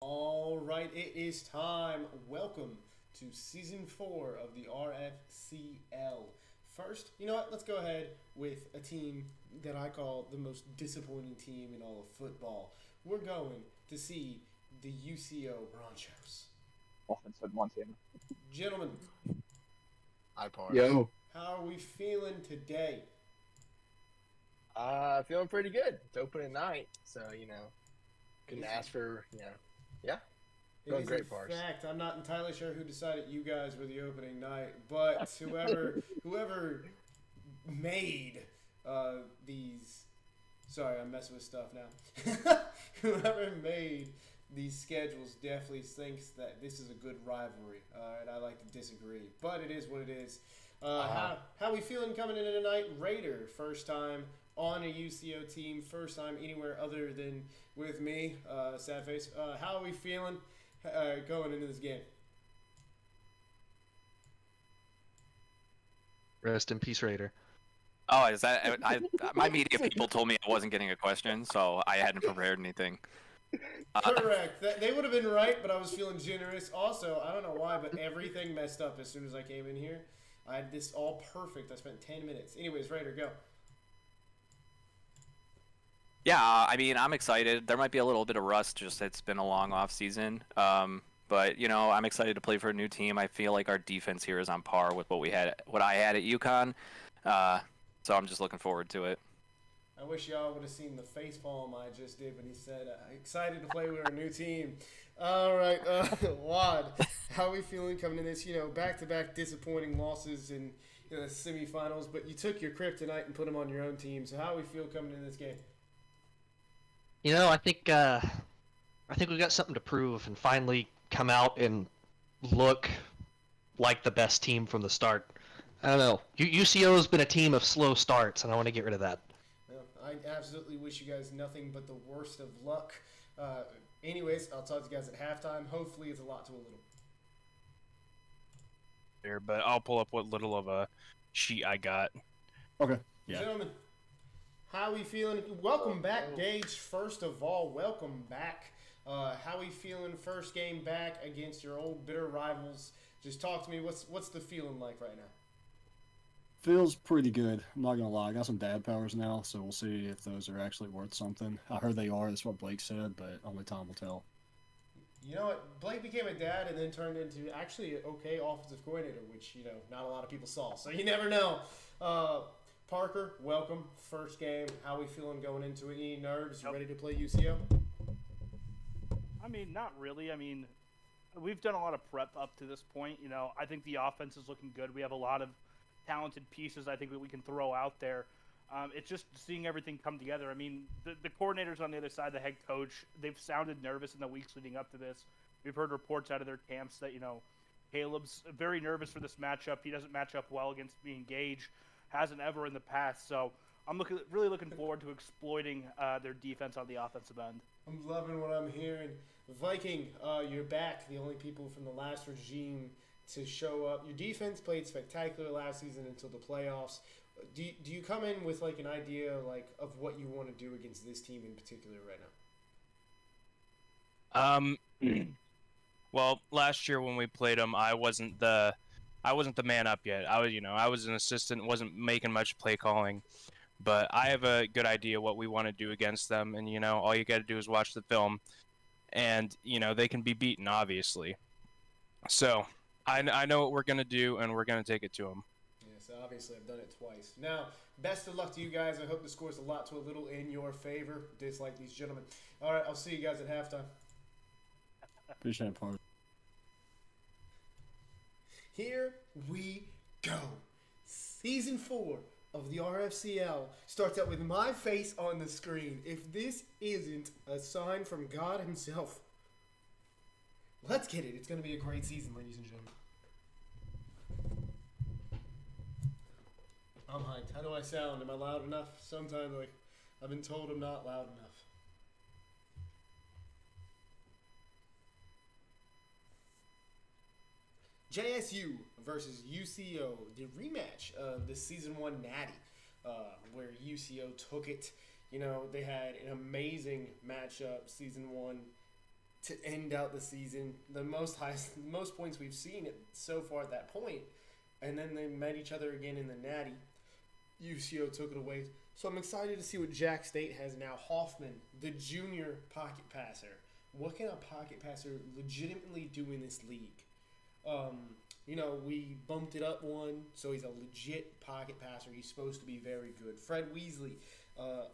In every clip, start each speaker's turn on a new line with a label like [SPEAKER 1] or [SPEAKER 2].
[SPEAKER 1] All right, it is time. Welcome to season 4 of the RFCL. First, you know what? Let's go ahead with a team that I call the most disappointing team in all of football. We're going to see the UCO Bronchos.
[SPEAKER 2] Offensive Montana.
[SPEAKER 1] Gentlemen,
[SPEAKER 3] Hi, Park.
[SPEAKER 4] Yo,
[SPEAKER 1] how are we feeling today?
[SPEAKER 3] Feeling pretty good. It's opening night, so couldn't ask for yeah.
[SPEAKER 1] It
[SPEAKER 3] Feeling
[SPEAKER 1] is
[SPEAKER 3] great,
[SPEAKER 1] in
[SPEAKER 3] Parks.
[SPEAKER 1] fact, I'm not entirely sure who decided you guys were the opening night, but whoever made these. Sorry, I'm messing with stuff now. Whoever made these schedules definitely thinks that this is a good rivalry, and I like to disagree. But it is what it is. How we feeling coming into tonight? Raider, first time on a UCO team, first time anywhere other than with me, sad face. How are we feeling going into this game?
[SPEAKER 4] rest in peace, Raider.
[SPEAKER 5] Oh, is that my media people told me I wasn't getting a question, so I hadn't prepared anything.
[SPEAKER 1] Correct. They would have been right, but I was feeling generous. Also, I don't know why, but everything messed up as soon as I came in here. I had this all perfect. I spent 10 minutes. Anyways, Raider, go.
[SPEAKER 5] Yeah, I mean, I'm excited. There might be a little bit of rust, just it's been a long off season. But I'm excited to play for a new team. I feel like our defense here is on par with what I had at UConn. So I'm just looking forward to it.
[SPEAKER 1] I wish y'all would have seen the facepalm I just did when he said, excited to play with our new team. All right, Wad, how are we feeling coming in this, back-to-back disappointing losses in the semifinals, but you took your kryptonite and put them on your own team. So how do we feel coming in this game?
[SPEAKER 4] I think we've got something to prove and finally come out and look like the best team from the start. I don't know. UCO has been a team of slow starts, and I want to get rid of that.
[SPEAKER 1] I absolutely wish you guys nothing but the worst of luck. Anyways, I'll talk to you guys at halftime. Hopefully it's a lot to a little.
[SPEAKER 6] There, but I'll pull up what little of a sheet I got.
[SPEAKER 4] Okay.
[SPEAKER 6] Yeah.
[SPEAKER 1] Gentlemen, how we feeling? Welcome back, Gage. First of all, welcome back. How we feeling first game back against your old bitter rivals? Just talk to me. What's the feeling like right now?
[SPEAKER 7] Feels pretty good. I'm not gonna lie. I got some dad powers now, so we'll see if those are actually worth something. I heard they are. That's what Blake said, but only time will tell.
[SPEAKER 1] You know what? Blake became a dad and then turned into actually an okay offensive coordinator, which not a lot of people saw. So you never know. Parker, welcome. First game. How we feeling going into it? Any nerves? You ready to play UCO?
[SPEAKER 8] I mean, not really. I mean, we've done a lot of prep up to this point. I think the offense is looking good. We have a lot of talented pieces I think that we can throw out there. It's just seeing everything come together. I mean, the coordinators on the other side, the head coach, they've sounded nervous in the weeks leading up to this. We've heard reports out of their camps that, Caleb's very nervous for this matchup. He doesn't match up well against me and Gage, hasn't ever in the past. So I'm really looking forward to exploiting their defense on the offensive end.
[SPEAKER 1] I'm loving what I'm hearing. Viking, you're back. The only people from the last regime to show up. Your defense played spectacular last season until the playoffs. Do you come in with an idea of what you want to do against this team in particular right
[SPEAKER 6] now? Well, last year when we played them, I wasn't the man up yet. I was an assistant, wasn't making much play calling, but I have a good idea what we want to do against them. And all you got to do is watch the film, and they can be beaten, obviously. So I know what we're going to do, and we're going to take it to them.
[SPEAKER 1] Yes, obviously I've done it twice. Now, best of luck to you guys. I hope the score's a lot to a little in your favor. Dislike these gentlemen. All right, I'll see you guys at halftime.
[SPEAKER 7] Appreciate it, Parker.
[SPEAKER 1] Here we go. Season 4 of the RFCL starts out with my face on the screen. If this isn't a sign from God himself, let's get it. It's going to be a great season, ladies and gentlemen. I'm hyped. How do I sound? Am I loud enough? Sometimes, I've been told I'm not loud enough. JSU versus UCO, the rematch of the Season 1 Natty, where UCO took it. They had an amazing matchup, Season 1. to end out the season. The most points we've seen it so far at that point. And then they met each other again in the Natty. UCO took it away. So I'm excited to see what Jack State has now. Hoffman, the junior pocket passer. What can a pocket passer legitimately do in this league? We bumped it up one, so he's a legit pocket passer. He's supposed to be very good. Fred Weasley,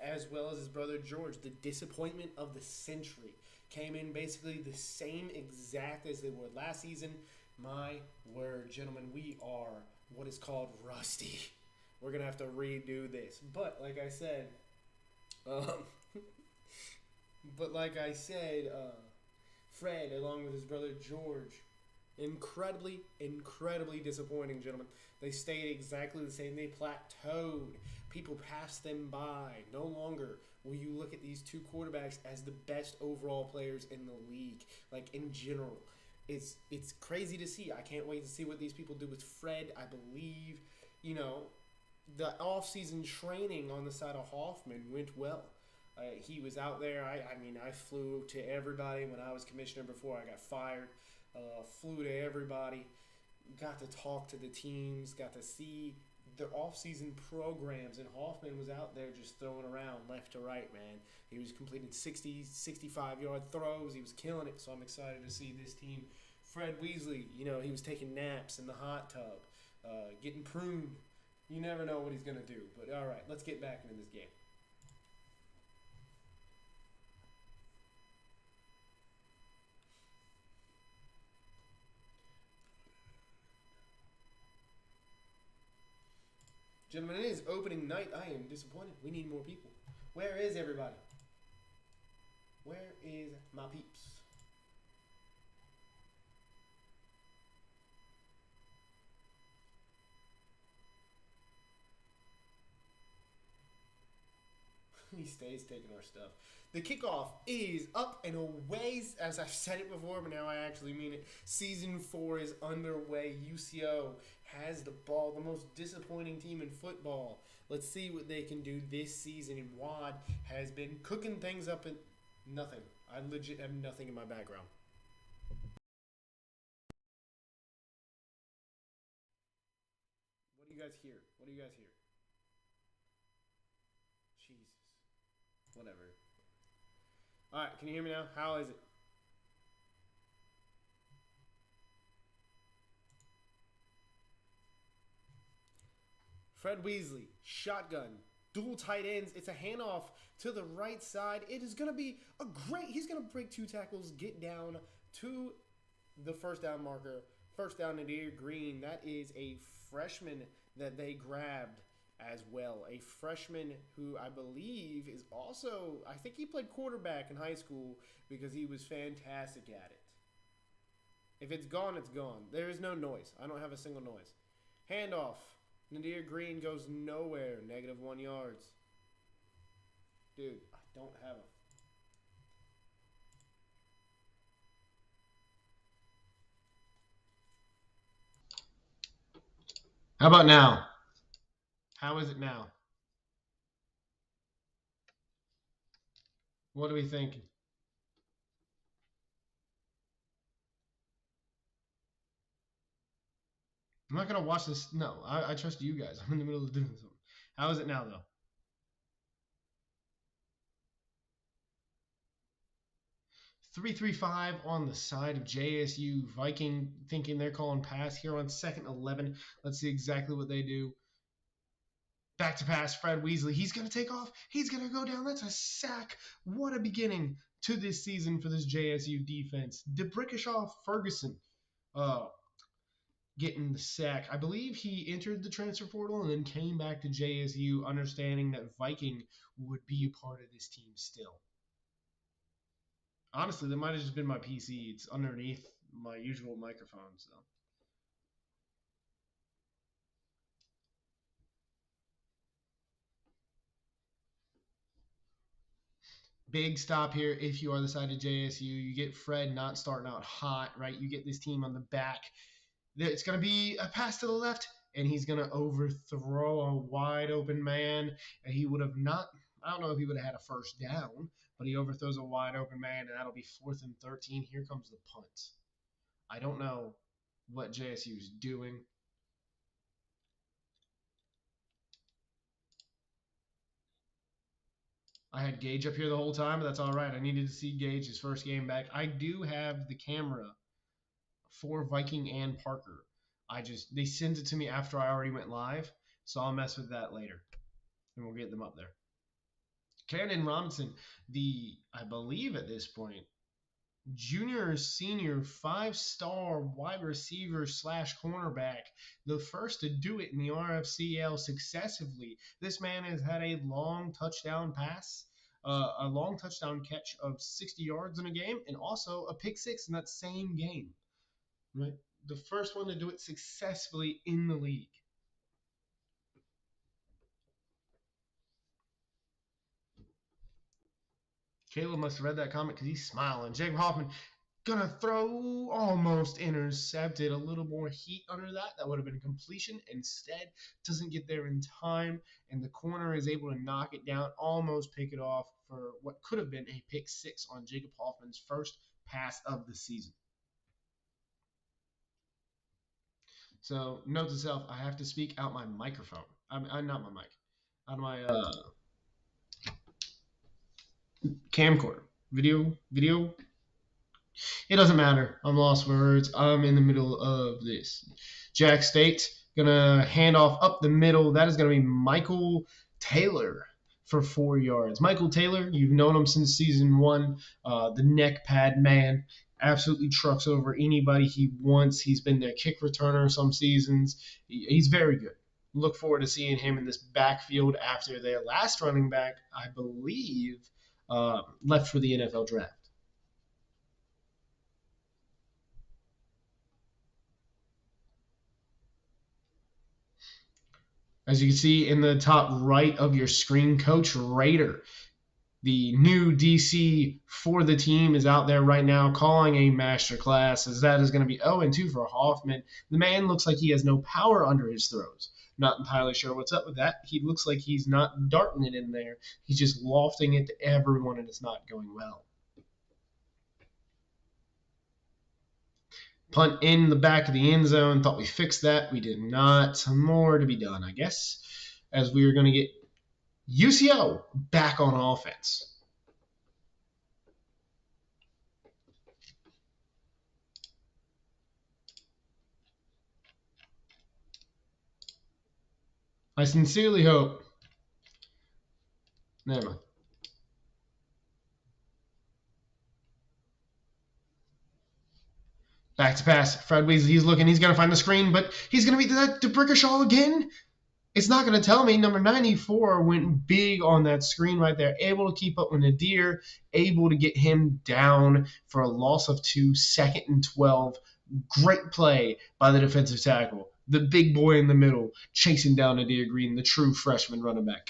[SPEAKER 1] as well as his brother George, the disappointment of the century, came in basically the same exact as they were last season. My word, gentlemen, we are what is called rusty. We're going to have to redo this. But like I said, Fred, along with his brother George, incredibly disappointing, gentlemen. They stayed exactly the same. They plateaued. People passed them by. No longer will you look at these two quarterbacks as the best overall players in the league, like in general. It's crazy to see. I can't wait to see what these people do with Fred. I believe, the off-season training on the side of Hoffman went well. He was out there. I flew to everybody when I was commissioner before I got fired. Flew to everybody. Got to talk to the teams. Got to see the off-season programs. And Hoffman was out there just throwing around left to right, man. He was completing 60, 65-yard throws. He was killing it. So I'm excited to see this team. Fred Weasley, he was taking naps in the hot tub, getting pruned. You never know what he's going to do. But, all right, let's get back into this game. Gentlemen, it is opening night. I am disappointed. We need more people. Where is everybody? Where is my peeps? He stays taking our stuff. The kickoff is up and away. As I've said it before, but now I actually mean it. Season 4 is underway. UCO has the ball, the most disappointing team in football. Let's see what they can do this season. And Wad has been cooking things up in nothing. I legit have nothing in my background. What do you guys hear? Jesus. Whatever. Alright, can you hear me now? How is it? Fred Weasley, shotgun, dual tight ends. It's a handoff to the right side. It is going to be he's going to break 2 tackles, get down to the first down marker. First down to Nadir Green. That is a freshman that they grabbed as well. A freshman who I believe is also, I think he played quarterback in high school because he was fantastic at it. If it's gone, it's gone. There is no noise. I don't have a single noise. Handoff. Nadir Green goes nowhere. -1 yards. Dude, I don't have a... How about now? How is it now? What are we thinking? I'm not going to watch this. No, I trust you guys. I'm in the middle of doing something. How is it now, though? .335 on the side of JSU. Viking thinking they're calling pass here on 2nd 11. Let's see exactly what they do. Back to pass, Fred Weasley. He's going to take off. He's going to go down. That's a sack. What a beginning to this season for this JSU defense. DeBrickishaw Ferguson getting the sack. I believe he entered the transfer portal and then came back to JSU understanding that Viking would be a part of this team still. Honestly, that might have just been my PC. It's underneath my usual microphone, so. Big stop here if you are the side of JSU. You get Fred not starting out hot, right? You get this team on the back. It's going to be a pass to the left, and he's going to overthrow a wide open man. And he would have not, I don't know if he would have had a first down, but he overthrows a wide open man, and that'll be 4th and 13. Here comes the punt. I don't know what JSU is doing. I had Gage up here the whole time, but that's all right. I needed to see Gage, his first game back. I do have the camera for Viking and Parker. They sent it to me after I already went live, so I'll mess with that later, and we'll get them up there. Cannon Robinson, I believe at this point, junior or senior 5-star wide receiver / cornerback, the first to do it in the RFCL successively. This man has had a long touchdown pass, a long touchdown catch of 60 yards in a game, and also a pick 6 in that same game. Right, the first one to do it successfully in the league. Caleb must have read that comment because he's smiling. Jacob Hoffman gonna throw, almost intercepted. A little more heat under that. That would have been completion. Instead, doesn't get there in time, and the corner is able to knock it down, almost pick it off for what could have been a pick 6 on Jacob Hoffman's first pass of the season. So, note to self, I have to speak out my microphone. I'm not my mic. Out of my camcorder. Video. It doesn't matter. I'm lost for words. I'm in the middle of this. Jack State gonna hand off up the middle. That is gonna be Michael Taylor for 4 yards. Michael Taylor, you've known him since season 1. The neck pad man. Absolutely trucks over anybody he wants. He's been their kick returner some seasons. He's very good. Look forward to seeing him in this backfield after their last running back, I believe, left for the NFL draft. As you can see in the top right of your screen, Coach Rader, the new DC for the team, is out there right now calling a master class, as that is going to be 0-2 for Hoffman. The man looks like he has no power under his throws. Not entirely sure what's up with that. He looks like he's not darting it in there. He's just lofting it to everyone, and it's not going well. Punt in the back of the end zone. Thought we fixed that. We did not. More to be done, I guess, as we are going to get UCO back on offense. I sincerely hope. Never mind. Back to pass. Fred Weasley, he's looking. He's going to find the screen, but he's going to be that DeBrickashaw again. It's not going to tell me. Number 94 went big on that screen right there. Able to keep up with Nadir. Able to get him down for a loss of 2, 2nd and 12. Great play by the defensive tackle. The big boy in the middle chasing down Nadir Green, the true freshman running back.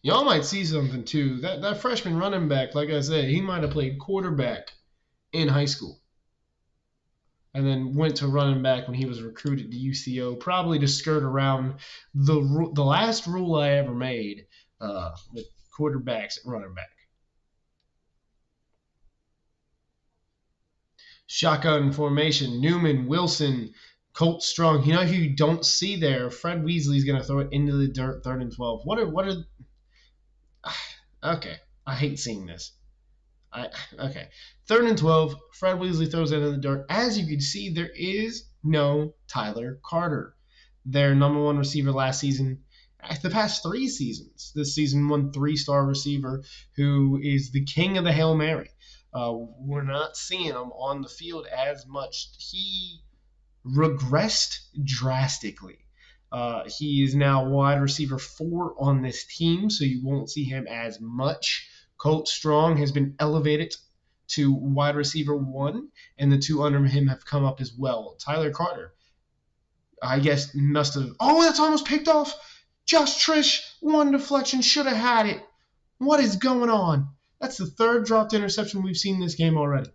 [SPEAKER 1] Y'all might see something too. That freshman running back, like I said, he might have played quarterback in high school, and then went to running back when he was recruited to UCO, probably to skirt around the last rule I ever made with quarterbacks at running back. Shotgun formation: Newman, Wilson, Colt Strong. You know who you don't see there? Fred Weasley's going to throw it into the dirt, 3rd and 12. What are Okay, I hate seeing this. Okay, 3rd and 12. Fred Weasley throws it into the dirt. As you can see, there is no Tyler Carter, their number 1 receiver last season. The past 3 seasons, this season 1 3-star receiver who is the king of the Hail Mary. We're not seeing him on the field as much. He regressed drastically. He is now wide receiver 4 on this team, so you won't see him as much. Colt Strong has been elevated to wide receiver 1, and the 2 under him have come up as well. Tyler Carter, I guess, must have. Oh, that's almost picked off. Josh Trish, 1 deflection, should have had it. What is going on? That's the 3rd dropped interception we've seen this game already.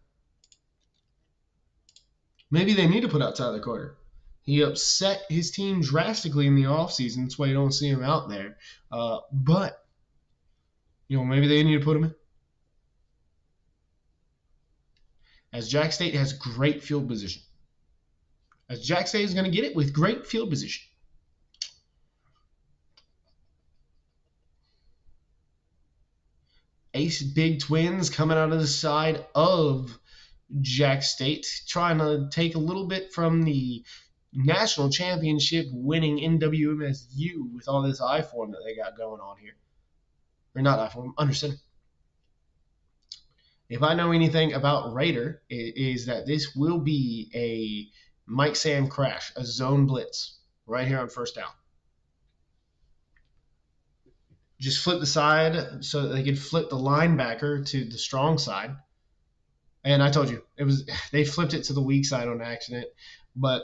[SPEAKER 1] Maybe they need to put out Tyler Carter. He upset his team drastically in the offseason. That's why you don't see him out there. But, maybe they need to put him in. As Jack State has great field position. As Jack State is going to get it with great field position. Ace Big Twins coming out of the side of Jack State, trying to take a little bit from the national championship winning NWMSU with all this I-form that they got going on here. Or not I-form, under center. If I know anything about Raider, it is that this will be a Mike Sam crash, a zone blitz, right here on first down. Just flip the side so that they could flip the linebacker to the strong side. And I told you, they flipped it to the weak side on accident. But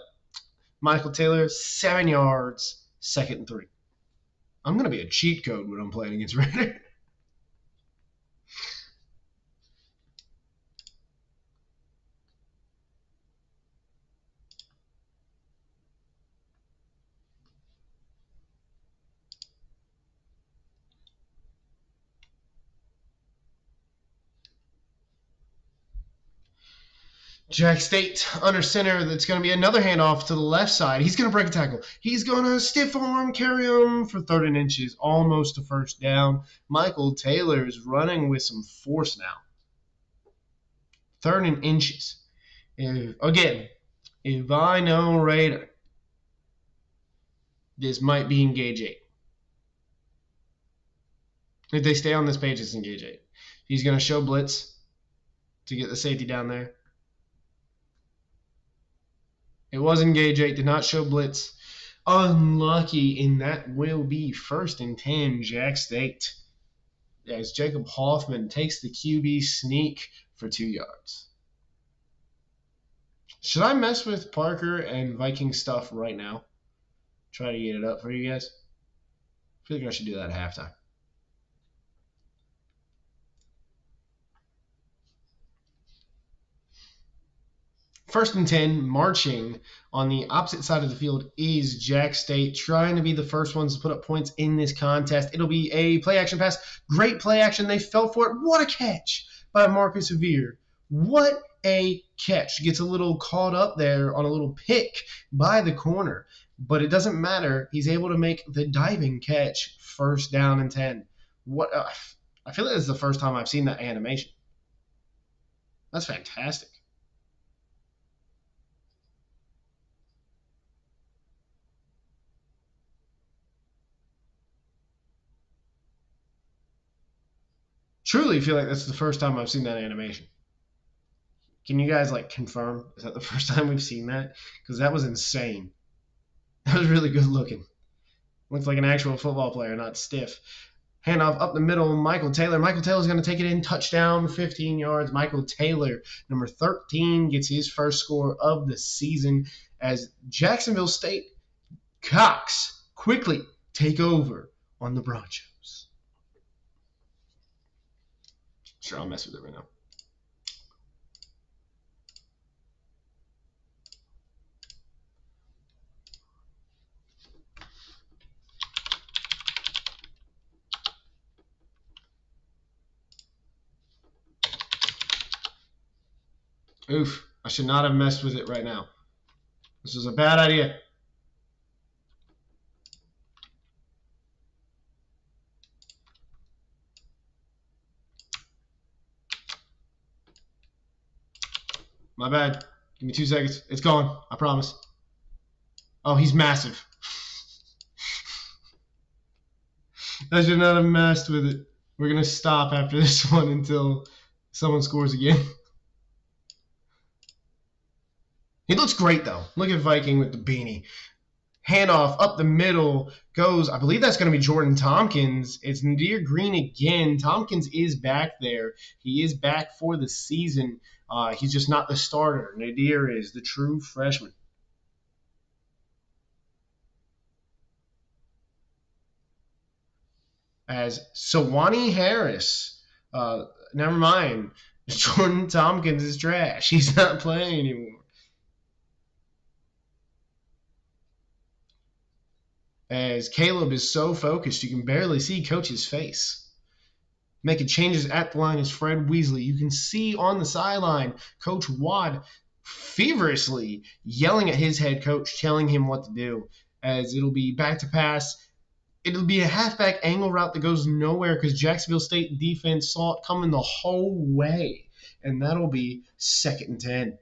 [SPEAKER 1] Michael Taylor, 7 yards, 2nd and 3. I'm going to be a cheat code when I'm playing against Raider. Jack State under center. That's going to be another handoff to the left side. He's going to break a tackle. He's going to stiff arm carry him for 3rd and inches, almost a first down. Michael Taylor is running with some force now. 3rd and inches. If I know Raider, this might be engage 8. If they stay on this page, it's engage 8. He's going to show blitz to get the safety down there. It was engage 8, did not show blitz. Unlucky, and that will be 1st and 10, Jack State. As Jacob Hoffman takes the QB sneak for 2 yards. Should I mess with Parker and Viking stuff right now? Try to get it up for you guys? I feel like I should do that at halftime. First and 10, marching on the opposite side of the field is Jack State, trying to be the first ones to put up points in this contest. It'll be a play-action pass. Great play-action. They fell for it. What a catch by Marcus Veer. What a catch. Gets a little caught up there on a little pick by the corner. But it doesn't matter. He's able to make the diving catch. 1st down and 10. I feel like this is the first time I've seen that animation. That's fantastic. Truly feel like that's the first time I've seen that animation. Can you guys confirm? Is that the first time we've seen that? Because that was insane. That was really good looking. Looks like an actual football player, not stiff. Handoff up the middle, Michael Taylor. Michael Taylor's going to take it in. Touchdown, 15 yards. Michael Taylor, number 13, gets his first score of the season as Jacksonville State Cox quickly take over on the Broncos. Sure, I'll mess with it right now. Oof, I should not have messed with it right now. This was a bad idea. My bad. Give me 2 seconds. It's gone. I promise. Oh, he's massive. I should not have messed with it. We're going to stop after this one until someone scores again. He looks great, though. Look at Viking with the beanie. Handoff up the middle goes, I believe that's going to be Jordan Tompkins. It's Nadir Green again. Tompkins is back there. He is back for the season. He's just not the starter. Nadir is the true freshman. As Sawani Harris, never mind. Jordan Tompkins is trash. He's not playing anymore. as Caleb is so focused you can barely see Coach's face. Making changes at the line is Fred Weasley. You can see on the sideline Coach Wad feverishly yelling at his head coach, telling him what to do, as it'll be back to pass. It'll be a halfback angle route that goes nowhere because Jacksonville State defense saw it coming the whole way, and that'll be 2nd and 10.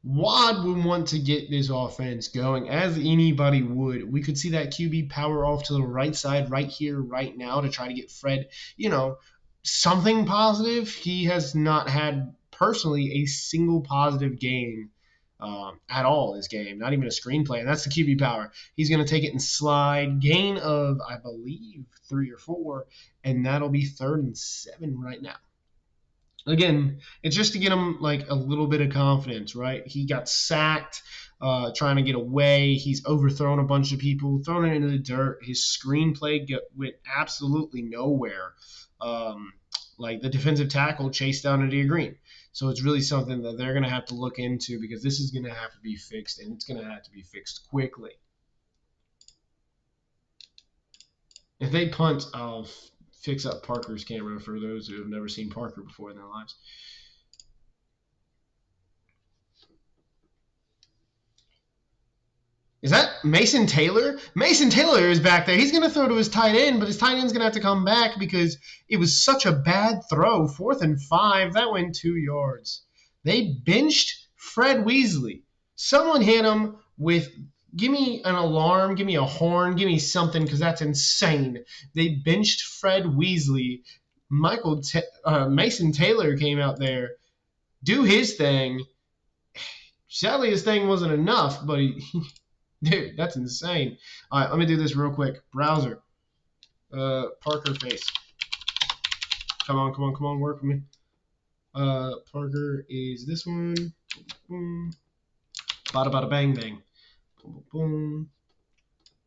[SPEAKER 1] Wad would want to get this offense going, as anybody would. We could see that QB power off to the right side right here, right now, to try to get Fred, something positive. He has not had, personally, a single positive game at all this game, not even a screenplay, and that's the QB power. He's going to take it and slide, gain of, I believe, 3 or 4, and that'll be 3rd and 7 right now. Again, it's just to get him like a little bit of confidence, right? He got sacked trying to get away. He's overthrown a bunch of people, thrown it into the dirt. His screenplay went absolutely nowhere. Like the defensive tackle chased down Nadir Green. So it's really something that they're going to have to look into because this is going to have to be fixed, and it's going to have to be fixed quickly. If they punt, I'll fix up Parker's camera for those who have never seen Parker before in their lives. Is that Mason Taylor? Mason Taylor is back there. He's going to throw to his tight end, but his tight end's going to have to come back because it was such a bad throw. 4th and 5. That went 2 yards. They benched Fred Weasley. Someone hit him with, give me an alarm, give me a horn, give me something because that's insane. They benched Fred Weasley. Mason Taylor came out there, do his thing. Sadly, his thing wasn't enough, but dude, that's insane. All right, let me do this real quick. Browser. Parker face. Come on, work with me. Parker is this one. Boom. Bada bada bang bang. Boom, boom, boom.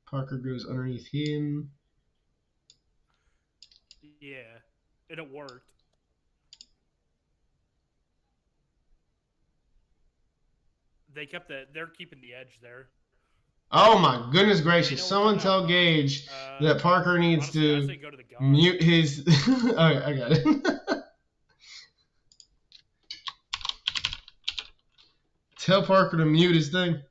[SPEAKER 1] Parker goes underneath him.
[SPEAKER 8] Yeah, and it worked. They're keeping the edge there.
[SPEAKER 1] Oh my goodness gracious! Someone tell Gage that Parker needs
[SPEAKER 8] honestly,
[SPEAKER 1] to
[SPEAKER 8] go to the
[SPEAKER 1] mute his. Alright, I got it. Tell Parker to mute his thing.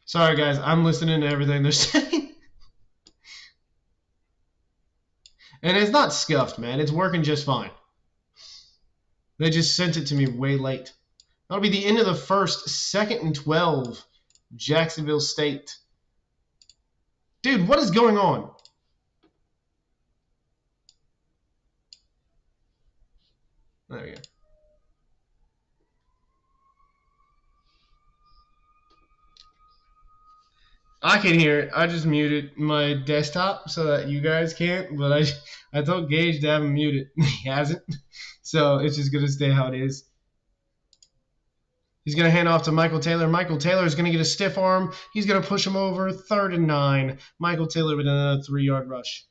[SPEAKER 1] Sorry, guys. I'm listening to everything they're saying. And it's not scuffed, man. It's working just fine. They just sent it to me way late. That'll be the end of the first. 2nd and 12. Jacksonville State. Dude, what is going on? There we go. I can hear it. I just muted my desktop so that you guys can't, but I told Gage to have him muted. He hasn't. So it's just going to stay how it is. He's going to hand off to Michael Taylor. Michael Taylor is going to get a stiff arm. He's going to push him over. 3rd and 9. Michael Taylor with another 3-yard rush.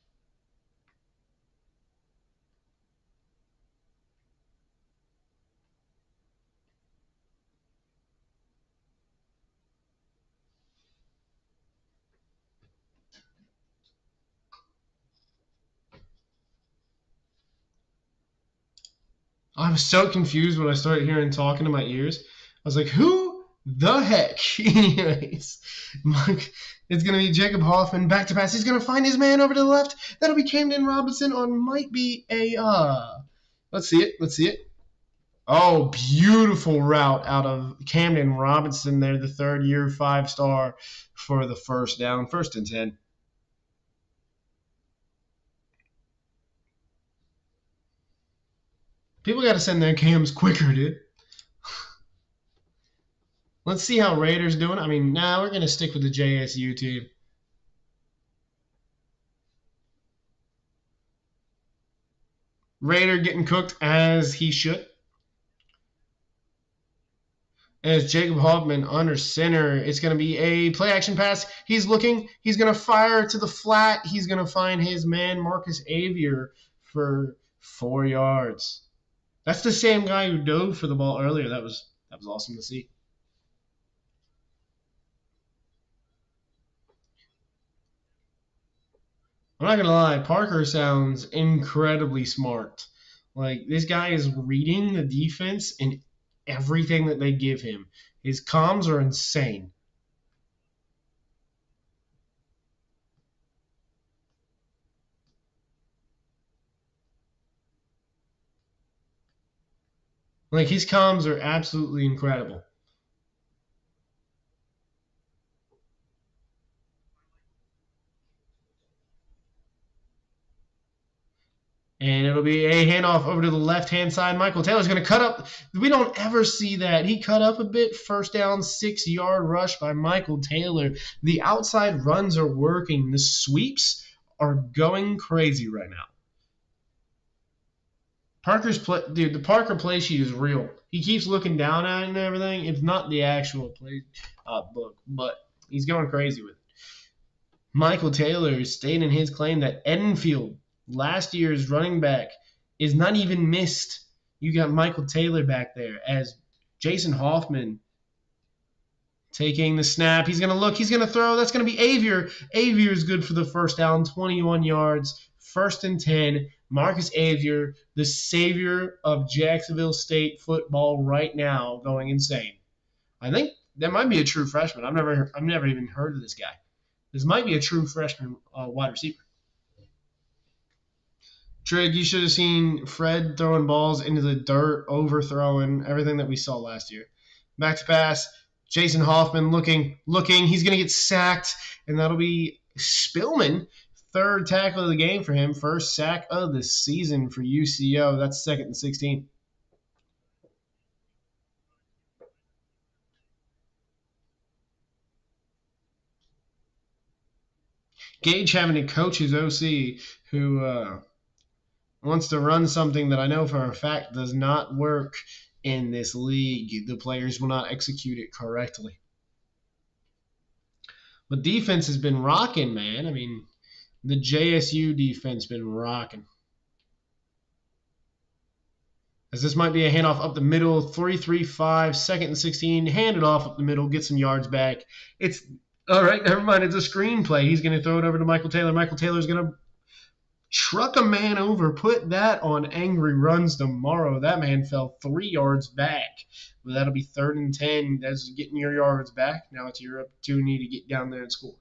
[SPEAKER 1] I was so confused when I started hearing talking to my ears. I was like, who the heck? Anyways, it's going to be Jacob Hoffman back to pass. He's going to find his man over to the left. That'll be Camden Robinson on might be a let's see it. Oh, beautiful route out of Camden Robinson there, the 3rd-year 5-star for the first down. 1st and 10. People got to send their cams quicker, dude. Let's see how Raiders doing. I mean, we're going to stick with the JSU team. Raider getting cooked as he should. As Jacob Hoffman under center, it's going to be a play action pass. He's looking. He's going to fire to the flat. He's going to find his man, Marcus Avier, for 4 yards. That's the same guy who dove for the ball earlier. That was awesome to see. I'm not going to lie. Parker sounds incredibly smart. Like, this guy is reading the defense and everything that they give him. His comms are insane. Like, his comms are absolutely incredible. And it'll be a handoff over to the left-hand side. Michael Taylor's going to cut up. We don't ever see that. He cut up a bit. First down, 6-yard rush by Michael Taylor. The outside runs are working. The sweeps are going crazy right now. The Parker play sheet is real. He keeps looking down at it and everything. It's not the actual play book, but he's going crazy with it. Michael Taylor stating his claim that Edenfield, last year's running back, is not even missed. You got Michael Taylor back there as Jason Hoffman taking the snap. He's going to look. He's going to throw. That's going to be Avier. Avier is good for the first down, 21 yards, 1st and 10. Marcus Avier, the savior of Jacksonville State football right now, going insane. I think that might be a true freshman. I've never even heard of this guy. This might be a true freshman wide receiver. Trig, you should have seen Fred throwing balls into the dirt, overthrowing, everything that we saw last year. Back to pass. Jason Hoffman looking. He's going to get sacked, and that'll be Spillman. 3rd tackle of the game for him. 1st sack of the season for UCO. That's 2nd and 16. Gage having to coach his OC who wants to run something that I know for a fact does not work in this league. The players will not execute it correctly. But defense has been rocking, man. I mean, the JSU defense been rocking. As this might be a handoff up the middle, 3-3-5, 2nd and 16, hand it off up the middle, get some yards back. It's all right, never mind. It's a screenplay. He's going to throw it over to Michael Taylor. Michael Taylor's going to truck a man over, put that on Angry Runs tomorrow. That man fell 3 yards back. But that'll be 3rd and 10. That's getting your yards back. Now it's your opportunity to get down there and score.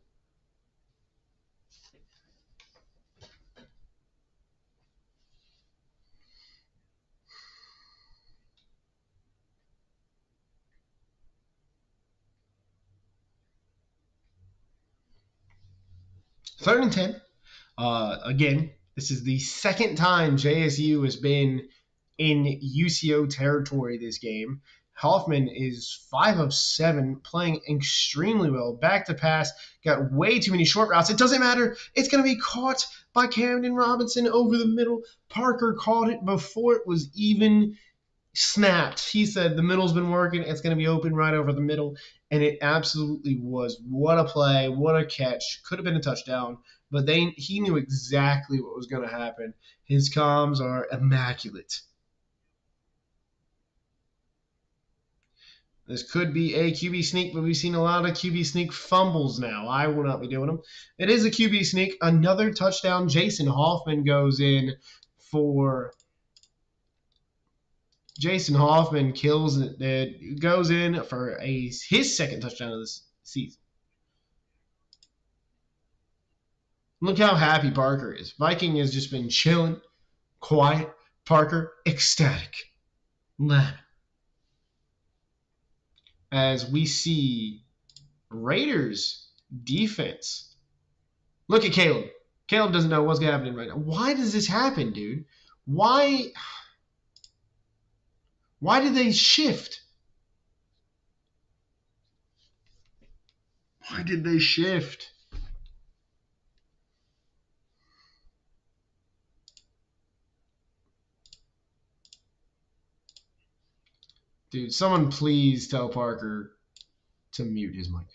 [SPEAKER 1] Third and 10. Again, this is the 2nd time JSU has been in UCO territory this game. Hoffman is 5 of 7, playing extremely well. Back to pass, got way too many short routes. It doesn't matter. It's going to be caught by Camden Robinson over the middle. Parker caught it before it was even snapped. He said the middle's been working. It's going to be open right over the middle. And it absolutely was. What a play. What a catch. Could have been a touchdown. But he knew exactly what was going to happen. His comms are immaculate. This could be a QB sneak, but we've seen a lot of QB sneak fumbles now. I will not be doing them. It is a QB sneak. Another touchdown. Jason Hoffman goes in for... Jason Hoffman kills it. It goes in for his 2nd touchdown of this season. Look how happy Parker is. Viking has just been chilling, quiet. Parker, ecstatic. As we see Raiders defense. Look at Caleb. Caleb doesn't know what's happening right now. Why does this happen, dude? Why did they shift? Why did they shift? Dude, someone please tell Parker to mute his mic.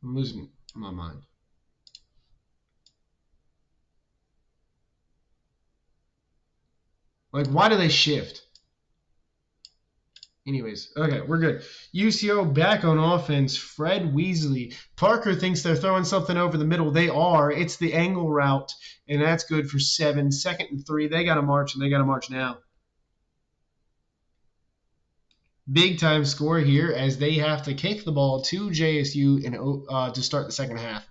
[SPEAKER 1] I'm losing my mind. Like, why do they shift? Anyways, okay, we're good. UCO back on offense. Fred Weasley. Parker thinks they're throwing something over the middle. They are. It's the angle route, and that's good for 7. 2nd and 3. They got to march, and they got to march now. Big time score here as they have to kick the ball to JSU and to start the second half.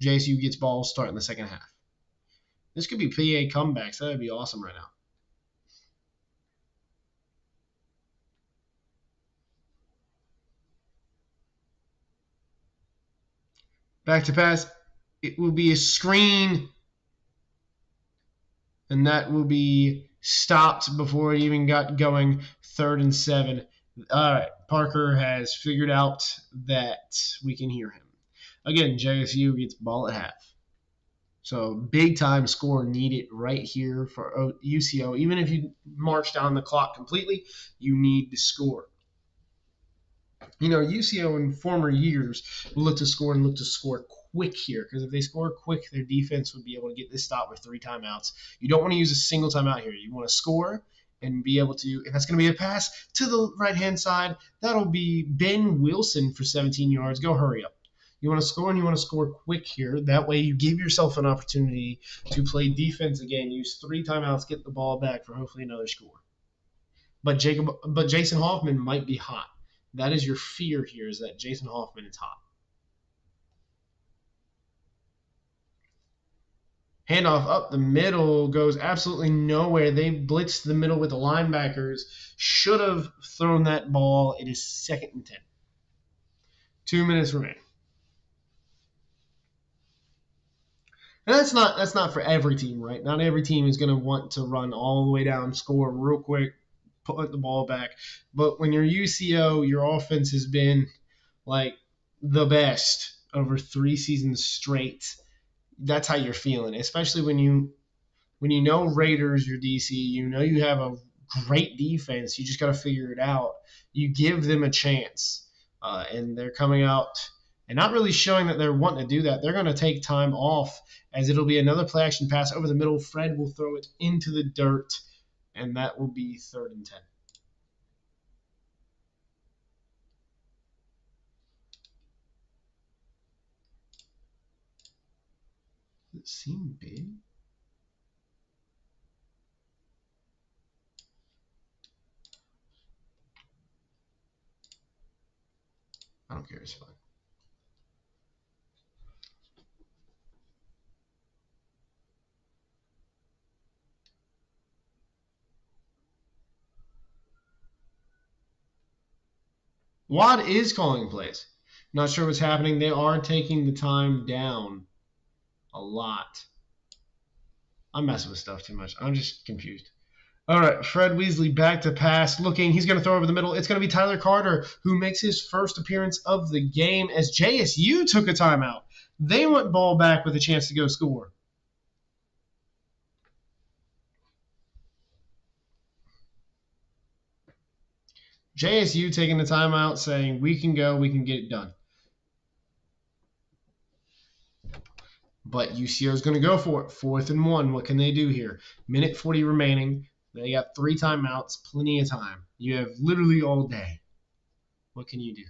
[SPEAKER 1] JSU gets ball starting the second half. This could be PA comebacks. That would be awesome right now. Back to pass. It will be a screen, and that will be stopped before it even got going. 3rd and 7. All right, Parker has figured out that we can hear him. Again, JSU gets ball at half. So big time score needed right here for UCO. Even if you march down the clock completely, you need to score. You know, UCO in former years will look to score quick here, because if they score quick, their defense would be able to get this stop with 3 timeouts. You don't want to use a single timeout here. You want to score and be able to, and that's going to be a pass to the right-hand side. That'll be Ben Wilson for 17 yards. Go hurry up. You want to score, and you want to score quick here. That way you give yourself an opportunity to play defense again. Use 3 timeouts, get the ball back for hopefully another score. But Jason Hoffman might be hot. That is your fear here, is that Jason Hoffman is hot. Handoff up the middle goes absolutely nowhere. They blitzed the middle with the linebackers. Should have thrown that ball. It is 2nd and 10. 2 minutes remaining. And that's not for every team, right? Not every team is going to want to run all the way down, score real quick, put the ball back. But when you're UCO, your offense has been like the best over 3 seasons straight. That's how you're feeling, especially when you know Raiders, your DC, you know you have a great defense. You just got to figure it out. You give them a chance, and they're coming out and not really showing that they're wanting to do that. They're going to take time off, as it'll be another play action pass over the middle. Fred will throw it into the dirt, and that will be 3rd and 10. Does it seem big? I don't care. It's fine. Watt is calling plays. Not sure what's happening. They are taking the time down a lot. I'm messing with stuff too much. I'm just confused. All right, Fred Weasley back to pass. Looking, he's going to throw over the middle. It's going to be Tyler Carter, who makes his first appearance of the game as JSU took a timeout. They want ball back with a chance to go score. JSU taking the timeout, saying, we can go, we can get it done. But UCO is going to go for it. 4th and 1. What can they do here? Minute 40 remaining. They got 3 timeouts, plenty of time. You have literally all day. What can you do?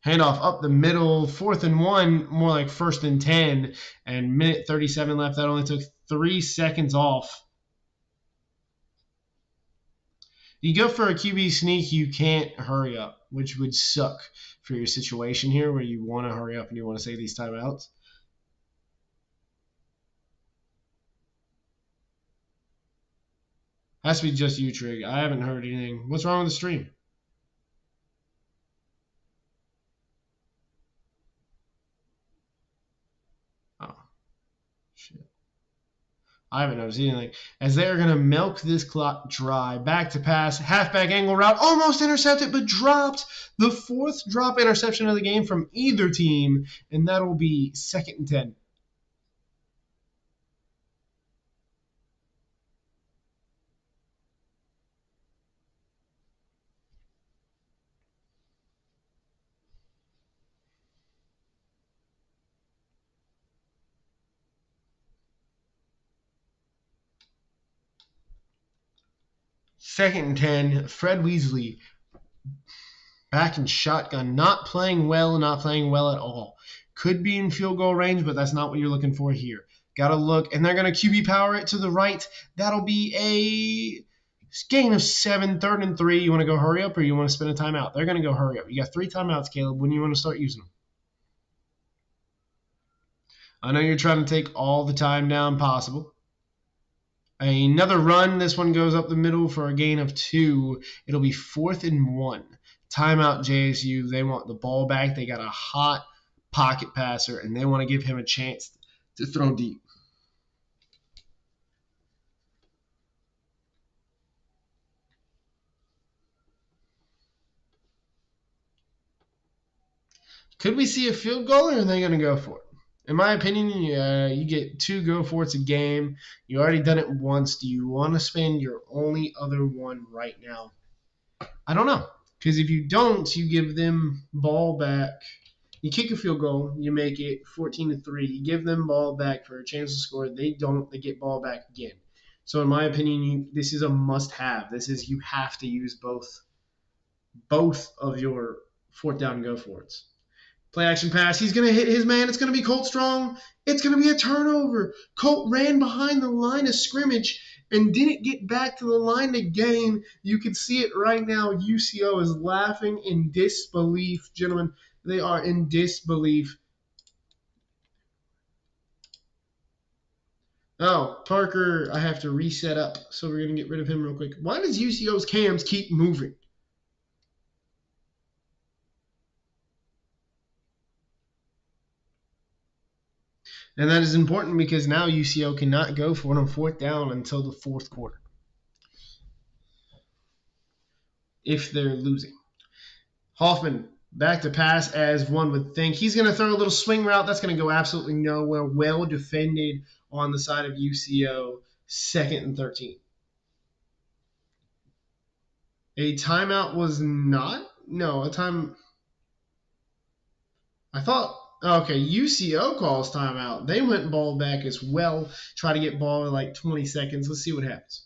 [SPEAKER 1] Handoff up the middle, 4th and 1, more like 1st and 10, and minute 37 left. That only took 3 seconds off. You go for a QB sneak, you can't hurry up, which would suck for your situation here where you want to hurry up and you want to save these timeouts. Has to be just you, Trig. I haven't heard anything. What's wrong with the stream? Oh, shit. I haven't noticed anything. As they are going to milk this clock dry. Back to pass. Halfback angle route. Almost intercepted, but dropped. The 4th drop interception of the game from either team. And that'll be 2nd and 10. Second and 10, Fred Weasley back in shotgun, not playing well at all. Could be in field goal range, but that's not what you're looking for here. Got to look, and they're going to QB power it to the right. That'll be a gain of 7, 3rd and 3. You want to go hurry up or you want to spend a timeout? They're going to go hurry up. You got 3 timeouts, Caleb. When do you want to start using them? I know you're trying to take all the time down possible. Another run. This one goes up the middle for a gain of 2. It'll be 4th and 1. Timeout JSU. They want the ball back. They got a hot pocket passer, and they want to give him a chance to throw deep. Could we see a field goal, or are they going to go for it? In my opinion, you get 2 go for it's a game. You already done it once. Do you want to spend your only other one right now? I don't know. Because if you don't, you give them ball back. You kick a field goal, you make it 14-3. You give them ball back for a chance to score. They don't. They get ball back again. So in my opinion, this is a must-have. You have to use both of your 4th down and go for it. Play action pass. He's going to hit his man. It's going to be Colt Strong. It's going to be a turnover. Colt ran behind the line of scrimmage and didn't get back to the line to gain. You can see it right now. UCO is laughing in disbelief. Gentlemen, they are in disbelief. Oh, Parker, I have to reset up, so we're going to get rid of him real quick. Why does UCO's cams keep moving? And that is important because now UCO cannot go for it on 4th down until the 4th quarter. If they're losing. Hoffman back to pass as one would think. He's going to throw a little swing route. That's going to go absolutely nowhere. Well defended on the side of UCO. 2nd and 13. A timeout was not? No, a time. I thought. Okay, UCO calls timeout. They went ball back as well. Try to get ball in like 20 seconds. Let's see what happens.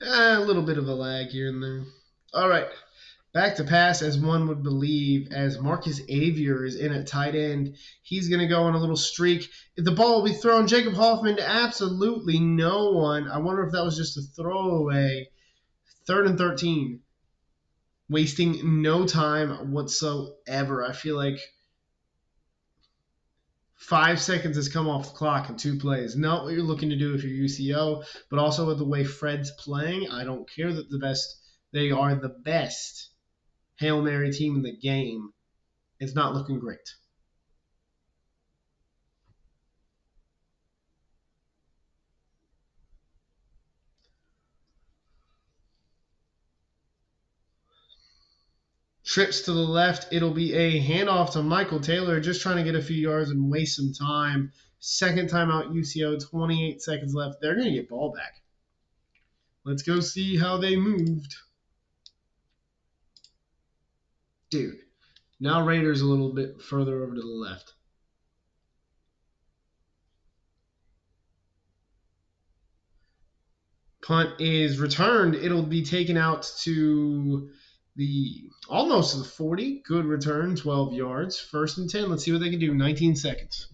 [SPEAKER 1] A little bit of a lag here and there. All right. Back to pass as one would believe as Marcus Avier is in at tight end. He's going to go on a little streak. The ball will be thrown. Jacob Hoffman to absolutely no one. I wonder if that was just a throwaway. 3rd and 13. Wasting no time whatsoever. I feel like 5 seconds has come off the clock in 2 plays. Not what you're looking to do if you're UCO, but also with the way Fred's playing. I don't care that they are the best Hail Mary team in the game. It's not looking great. Trips to the left. It'll be a handoff to Michael Taylor, just trying to get a few yards and waste some time. 2nd timeout UCO, 28 seconds left. They're going to get ball back. Let's go see how they moved. Dude, now Raiders a little bit further over to the left. Punt is returned. It'll be taken out to almost the 40. Good return, 12 yards. 1st and 10. Let's see what they can do. 19 seconds.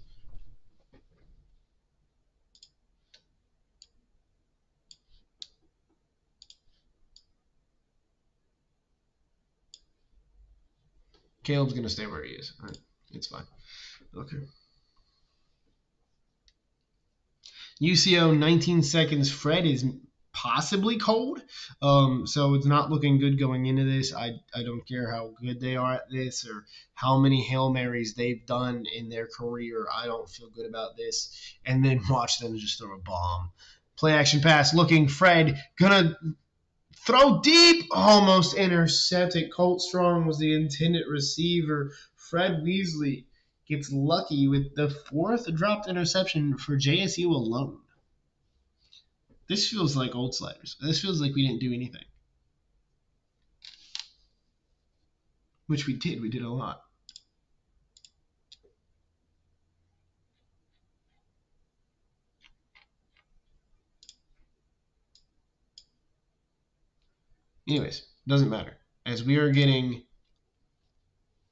[SPEAKER 1] Caleb's going to stay where he is. All right. It's fine. Okay. UCO, 19 seconds. Fred is possibly cold. So it's not looking good going into this. I don't care how good they are at this or how many Hail Marys they've done in their career. I don't feel good about this. And then watch them just throw a bomb. Play action pass looking. Fred gonna throw deep, almost intercepted. Colt Strong was the intended receiver. Fred Weasley gets lucky with the 4th dropped interception for JSU alone. This feels like old sliders. This feels like we didn't do anything. Which we did. We did a lot. Anyways, doesn't matter. As we are getting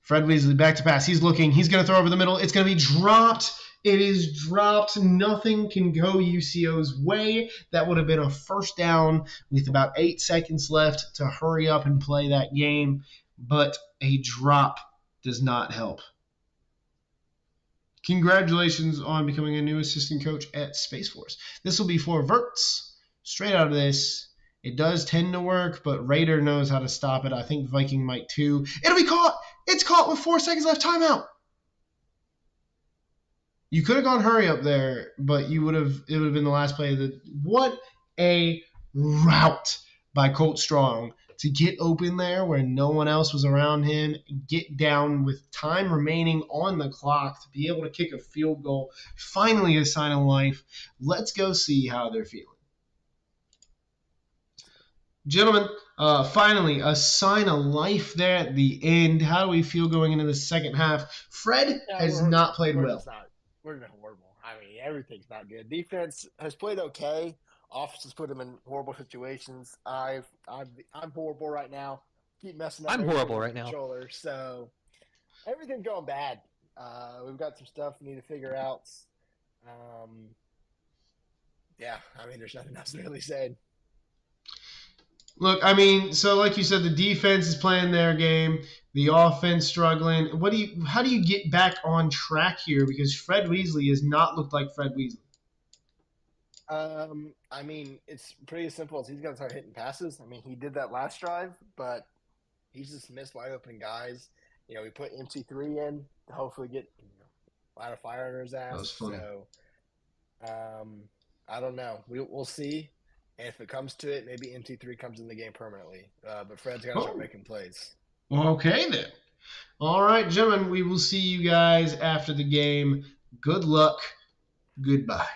[SPEAKER 1] Fred Weasley back to pass. He's looking. He's going to throw over the middle. It's going to be dropped. It is dropped. Nothing can go UCO's way. That would have been a first down with about 8 seconds left to hurry up and play that game. But a drop does not help. Congratulations on becoming a new assistant coach at Space Force. This will be for Verts. Straight out of this. It does tend to work, but Raider knows how to stop it. I think Viking might too. It'll be caught. It's caught with 4 seconds left. Timeout. You could have gone hurry up there, but it would have been the last play of the. What a route by Colt Strong to get open there where no one else was around him, get down with time remaining on the clock to be able to kick a field goal. Finally a sign of life. Let's go see how they're feeling. Gentlemen, finally, a sign of life there at the end. How do we feel going into the second half? Fred has not played well.
[SPEAKER 3] We're horrible. I mean, everything's not good. Defense has played okay. Offense has put them in horrible situations. I'm horrible right now. Keep messing up.
[SPEAKER 4] I'm horrible right now.
[SPEAKER 3] Controller, so everything's going bad. We've got some stuff we need to figure out. Yeah, I mean, there's nothing else to really say.
[SPEAKER 1] Look, I mean, so like you said, the defense is playing their game, the offense struggling. How do you get back on track here? Because Fred Weasley has not looked like Fred Weasley.
[SPEAKER 3] I mean, it's pretty as simple as he's going to start hitting passes. I mean, he did that last drive, but he's just missed wide open guys. You know, we put MC3 in to hopefully get a lot of fire under his ass.
[SPEAKER 1] That was funny.
[SPEAKER 3] So, I don't know. We'll see. And if it comes to it, maybe MC3 comes in the game permanently. But Fred's got to start making plays.
[SPEAKER 1] Okay, then. All right, gentlemen, we will see you guys after the game. Good luck. Goodbye.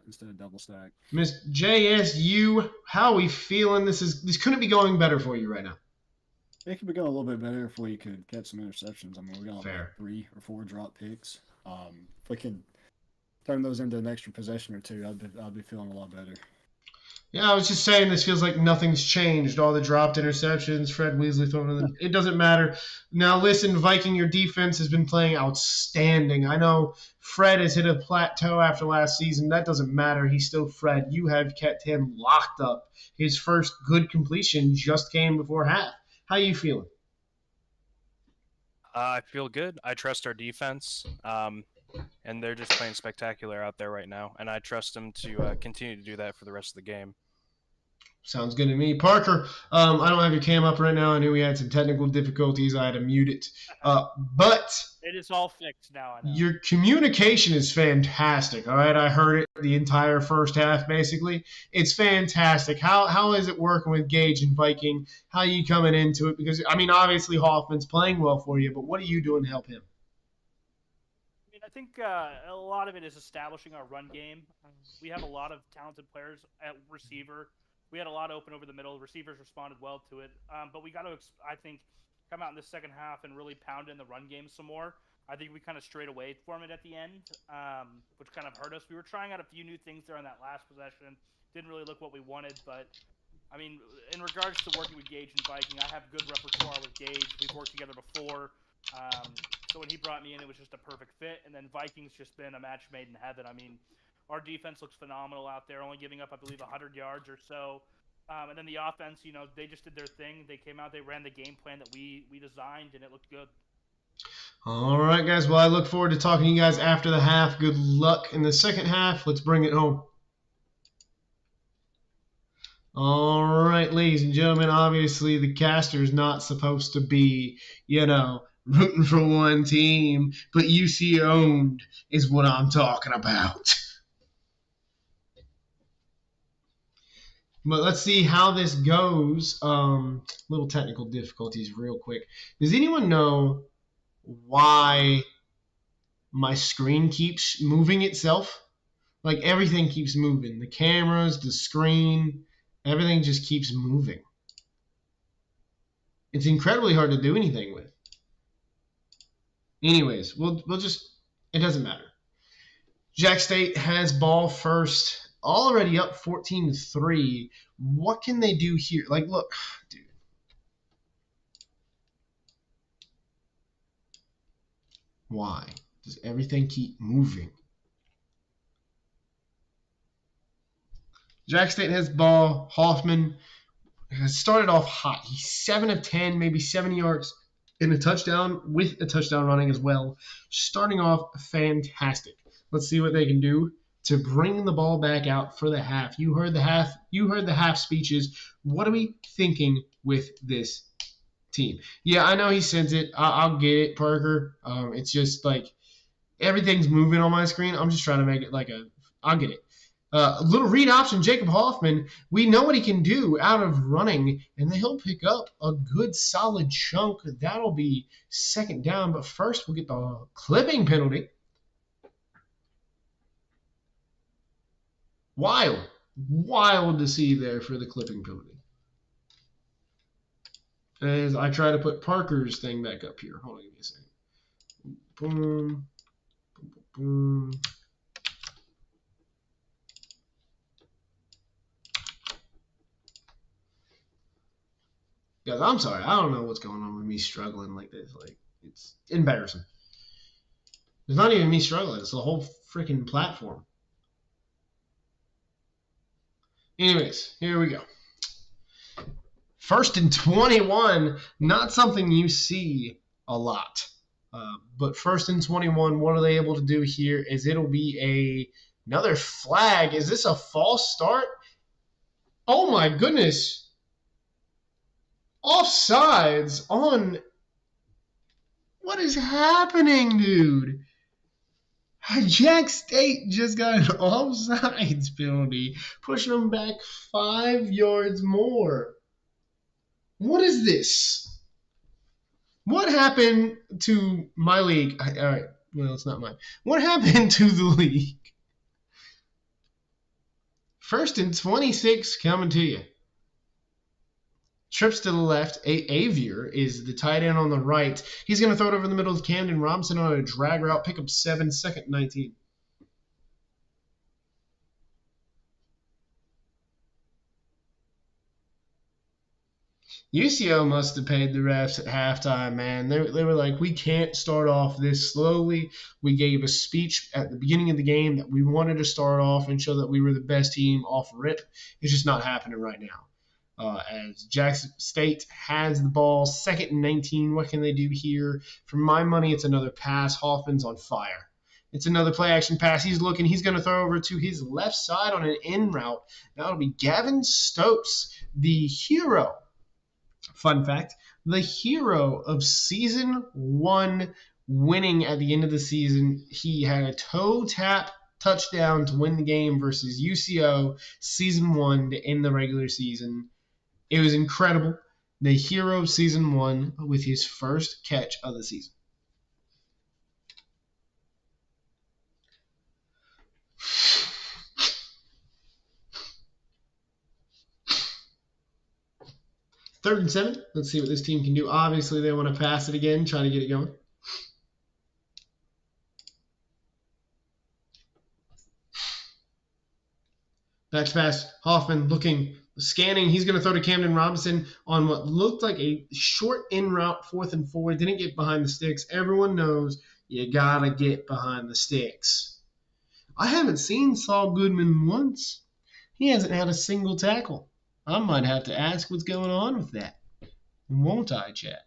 [SPEAKER 7] Instead of double stack.
[SPEAKER 1] Miss JSU, how are we feeling? This couldn't be going better for you right now.
[SPEAKER 7] It could be going a little bit better if we could get some interceptions. I mean, we're going to
[SPEAKER 1] Fair.
[SPEAKER 7] have 3 or 4 drop picks. If we could turn those into an extra possession or 2, I'd be feeling a lot better.
[SPEAKER 1] Yeah, I was just saying this feels like nothing's changed. All the dropped interceptions, Fred Weasley throwing them. It doesn't matter. Now, listen, Viking, your defense has been playing outstanding. I know Fred has hit a plateau after last season. That doesn't matter. He's still Fred. You have kept him locked up. His first good completion just came before half. How you feeling?
[SPEAKER 6] I feel good. I trust our defense. And they're just playing spectacular out there right now. And I trust them to continue to do that for the rest of the game.
[SPEAKER 1] Sounds good to me. Parker, I don't have your cam up right now. I knew we had some technical difficulties. I had to mute it. But
[SPEAKER 8] it is all fixed now. I know.
[SPEAKER 1] Your communication is fantastic. All right, I heard it the entire first half, basically. It's fantastic. How is it working with Gage and Viking? How are you coming into it? Because, I mean, obviously Hoffman's playing well for you, but what are you doing to help him?
[SPEAKER 8] I think a lot of it is establishing our run game. We have a lot of talented players at receiver. We had a lot open over the middle. Receivers responded well to it. But we got to, I think, come out in the second half and really pound in the run game some more. I think we kind of strayed away from it at the end, which kind of hurt us. We were trying out a few new things there on that last possession. Didn't really look what we wanted. But, I mean, in regards to working with Gage and Viking, I have good repertoire with Gage. We've worked together before. So when he brought me in, it was just a perfect fit. And then Vikings just been a match made in heaven. I mean, our defense looks phenomenal out there, only giving up, I believe, 100 yards or so. And then the offense, they just did their thing. They came out, they ran the game plan that we designed, and it looked good.
[SPEAKER 1] All right, guys. Well, I look forward to talking to you guys after the half. Good luck in the second half. Let's bring it home. All right, ladies and gentlemen, obviously the caster's not supposed to be, rooting for one team, but UC owned is what I'm talking about. But let's see how this goes. Little technical difficulties real quick. Does anyone know why my screen keeps moving itself? Like everything keeps moving. The cameras, the screen, everything just keeps moving. It's incredibly hard to do anything with. Anyways, we'll just, it doesn't matter. Jack State has ball first, already up 14-3. What can they do here? Like, look, dude. Why does everything keep moving? Jack State has ball. Hoffman has started off hot. He's 7 of 10, maybe 70 yards and a touchdown with a touchdown running as well. Starting off fantastic. Let's see what they can do to bring the ball back out for the half. You heard the half speeches. What are we thinking with this team? Yeah, I know he sent it. I'll get it, Parker. It's just like everything's moving on my screen. I'm just trying to make it like I'll get it. Little read option, Jacob Hoffman. We know what he can do out of running, and he'll pick up a good solid chunk. That'll be second down, but first we'll get the clipping penalty. Wild to see there for the clipping penalty. As I try to put Parker's thing back up here. Hold on, give me a second. Boom, boom, boom. Guys, I'm sorry. I don't know what's going on with me struggling like this. Like, it's embarrassing. It's not even me struggling. It's the whole freaking platform. Anyways, here we go. 1st and 21, not something you see a lot. But 1st and 21, what are they able to do here is it'll be another flag. Is this a false start? Oh, my goodness. Offsides on – what is happening, dude? Jack State just got an offsides penalty, pushing them back 5 yards more. What is this? What happened to my league? All right, well, it's not mine. What happened to the league? 1st and 26 coming to you. Trips to the left. Avier is the tight end on the right. He's going to throw it over the middle of Camden Robinson on a drag route. Pick up 7, 2nd and 19. UCO must have paid the refs at halftime, man. They were like, we can't start off this slowly. We gave a speech at the beginning of the game that we wanted to start off and show that we were the best team off rip. It's just not happening right now. As Jackson State has the ball, 2nd and 19. What can they do here? For my money, it's another pass. Hoffman's on fire. It's another play-action pass. He's looking. He's going to throw over to his left side on an in route. That'll be Gavin Stokes, the hero. Fun fact, the hero of Season 1 winning at the end of the season. He had a toe tap touchdown to win the game versus UCO Season 1 to end the regular season. It was incredible. The hero of Season 1 with his first catch of the season. Third and 7. Let's see what this team can do. Obviously, they want to pass it again, try to get it going. Back to pass. Hoffman looking, scanning. He's going to throw to Camden Robinson on what looked like a short in route, 4th and 4. Didn't get behind the sticks. Everyone knows you got to get behind the sticks. I haven't seen Saul Goodman once. He hasn't had a single tackle. I might have to ask what's going on with that. Won't I, chat?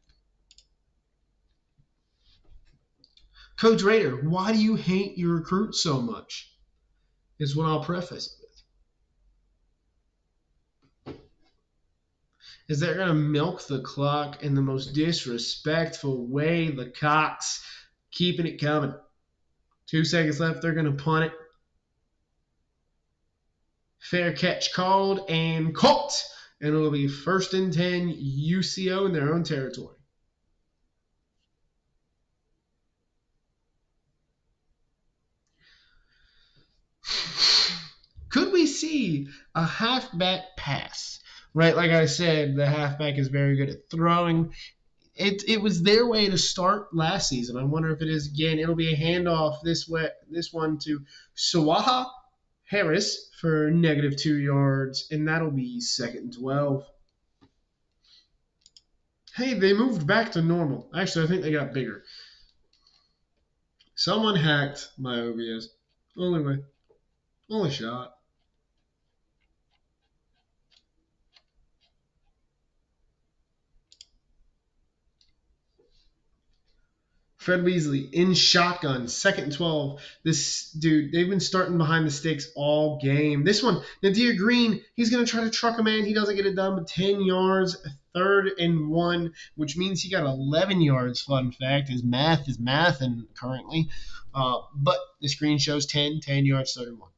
[SPEAKER 1] Coach Rader, why do you hate your recruits so much? Is what I'll preface it with. is they're going to milk the clock in the most disrespectful way. The Cox keeping it coming. 2 seconds left. They're going to punt it. Fair catch called and caught. And it'll be 1st and 10 UCO in their own territory. Could we see a halfback pass? Right, like I said, the halfback is very good at throwing. It was their way to start last season. I wonder if it is again. It'll be a handoff this one to Sawaha Harris for -2 yards, and that'll be 2nd and 12. Hey, they moved back to normal. Actually, I think they got bigger. Someone hacked my OBS. Only shot. Fred Weasley in shotgun, 2nd and 12. This dude, they've been starting behind the sticks all game. This one, Nadir Green, he's going to try to truck a man. He doesn't get it done, but 10 yards, 3rd and 1, which means he got 11 yards, fun fact. His math is mathing currently. But the screen shows 10 yards, 3rd and 1.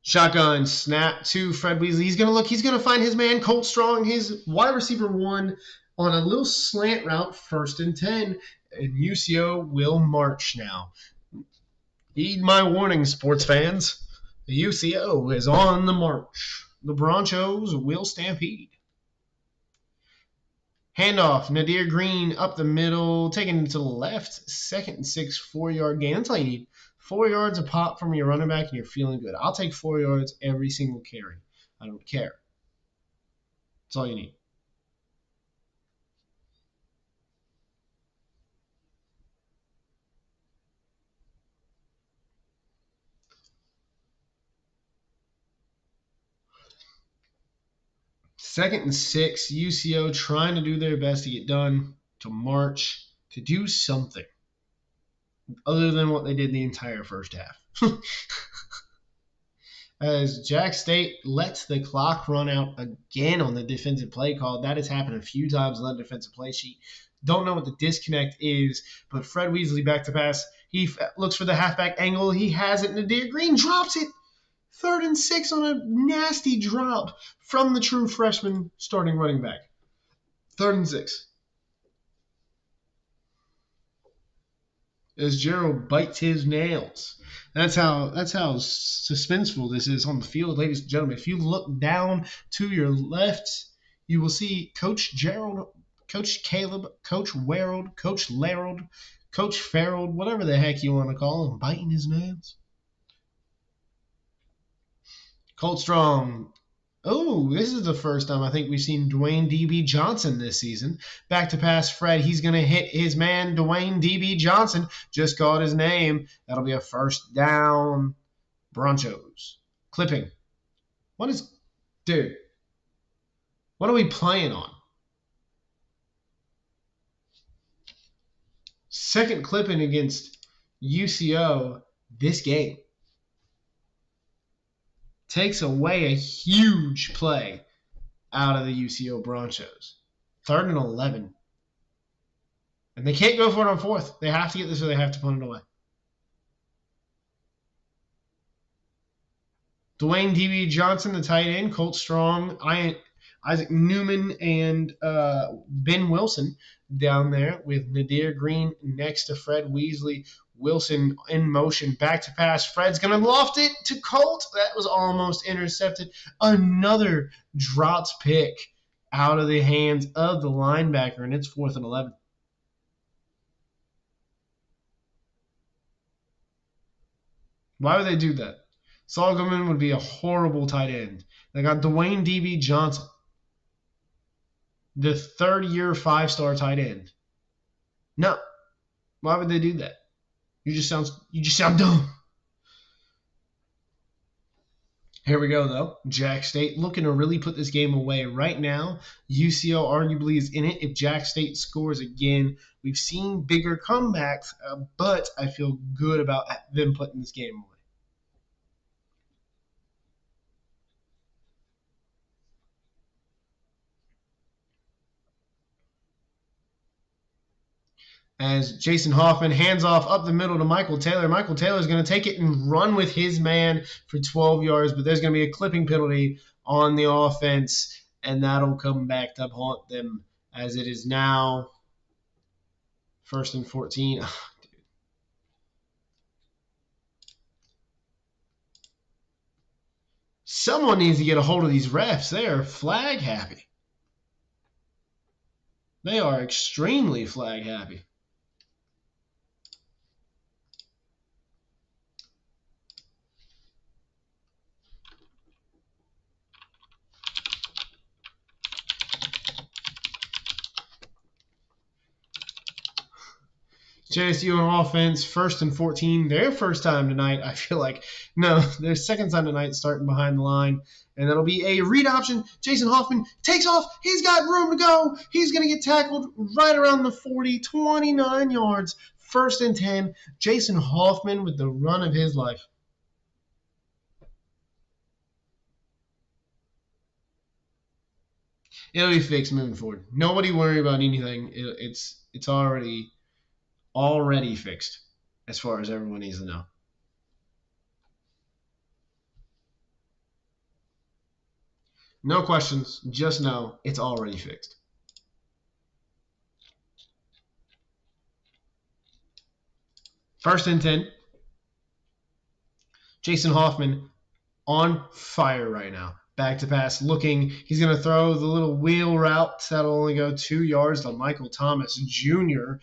[SPEAKER 1] Shotgun snap to Fred Weasley. He's going to look. He's going to find his man, Colt Strong, his wide receiver 1, on a little slant route, 1st and 10. And UCO will march now. Heed my warning, sports fans. The UCO is on the march. The Broncos will stampede. Handoff, Nadir Green up the middle, taken to the left, 2nd and 6, 4-yard gain. That's all you need. 4 yards a pop from your running back, and you're feeling good. I'll take 4 yards every single carry. I don't care. That's all you need. Second and 6, UCO trying to do their best to get done, to march, to do something other than what they did the entire first half. As Jack State lets the clock run out again on the defensive play call. That has happened a few times on the defensive play sheet. Don't know what the disconnect is, but Fred Weasley back to pass. He looks for the halfback angle. He has it. Nadir Green drops it. 3rd and 6 on a nasty drop from the true freshman starting running back. 3rd and 6. As Gerald bites his nails. That's how suspenseful this is on the field, ladies and gentlemen. If you look down to your left, you will see Coach Gerald, Coach Caleb, Coach Werald, Coach Larold, Coach Farrell, whatever the heck you want to call him, biting his nails. Colt Strong. Oh, this is the first time I think we've seen Dwayne D.B. Johnson this season. Back to pass Fred. He's going to hit his man, Dwayne D.B. Johnson. Just called his name. That'll be a 1st down. Broncos. Clipping. Dude, what are we playing on? 2nd clipping against UCO this game. Takes away a huge play out of the UCO Broncos. 3rd and 11. And they can't go for it on 4th. They have to get this or they have to punt it away. Dwayne D.B. Johnson, the tight end, Colt Strong, Isaac Newman, and Ben Wilson down there with Nadir Green next to Fred Weasley. Wilson in motion, back to pass. Fred's going to loft it to Colt. That was almost intercepted. Another dropped pick out of the hands of the linebacker, and it's 4th and 11. Why would they do that? Saul Goodman would be a horrible tight end. They got Dwayne D.B. Johnson, the 3rd-year 5-star tight end. No. Why would they do that? You just sound dumb. Here we go, though. Jack State looking to really put this game away right now. UCO arguably is in it if Jack State scores again. We've seen bigger comebacks, but I feel good about them putting this game away. as Jason Hoffman hands off up the middle to Michael Taylor. Michael Taylor's going to take it and run with his man for 12 yards, but there's going to be a clipping penalty on the offense, and that'll come back to haunt them as it is now 1st and 14. Someone needs to get a hold of these refs. They are flag happy. They are extremely flag happy. JSU on offense, 1st and 14. Their first time tonight, I feel like. No, their second time tonight starting behind the line. And that'll be a read option. Jason Hoffman takes off. He's got room to go. He's going to get tackled right around the 40, 29 yards. 1st and 10. Jason Hoffman with the run of his life. It'll be fixed moving forward. Nobody worry about anything. It's already fixed as far as everyone needs to know. No questions, just know it's already fixed. First and 10. Jason Hoffman on fire right now. Back to pass looking. He's going to throw the little wheel route. That'll only go 2 yards to Michael Thomas Jr.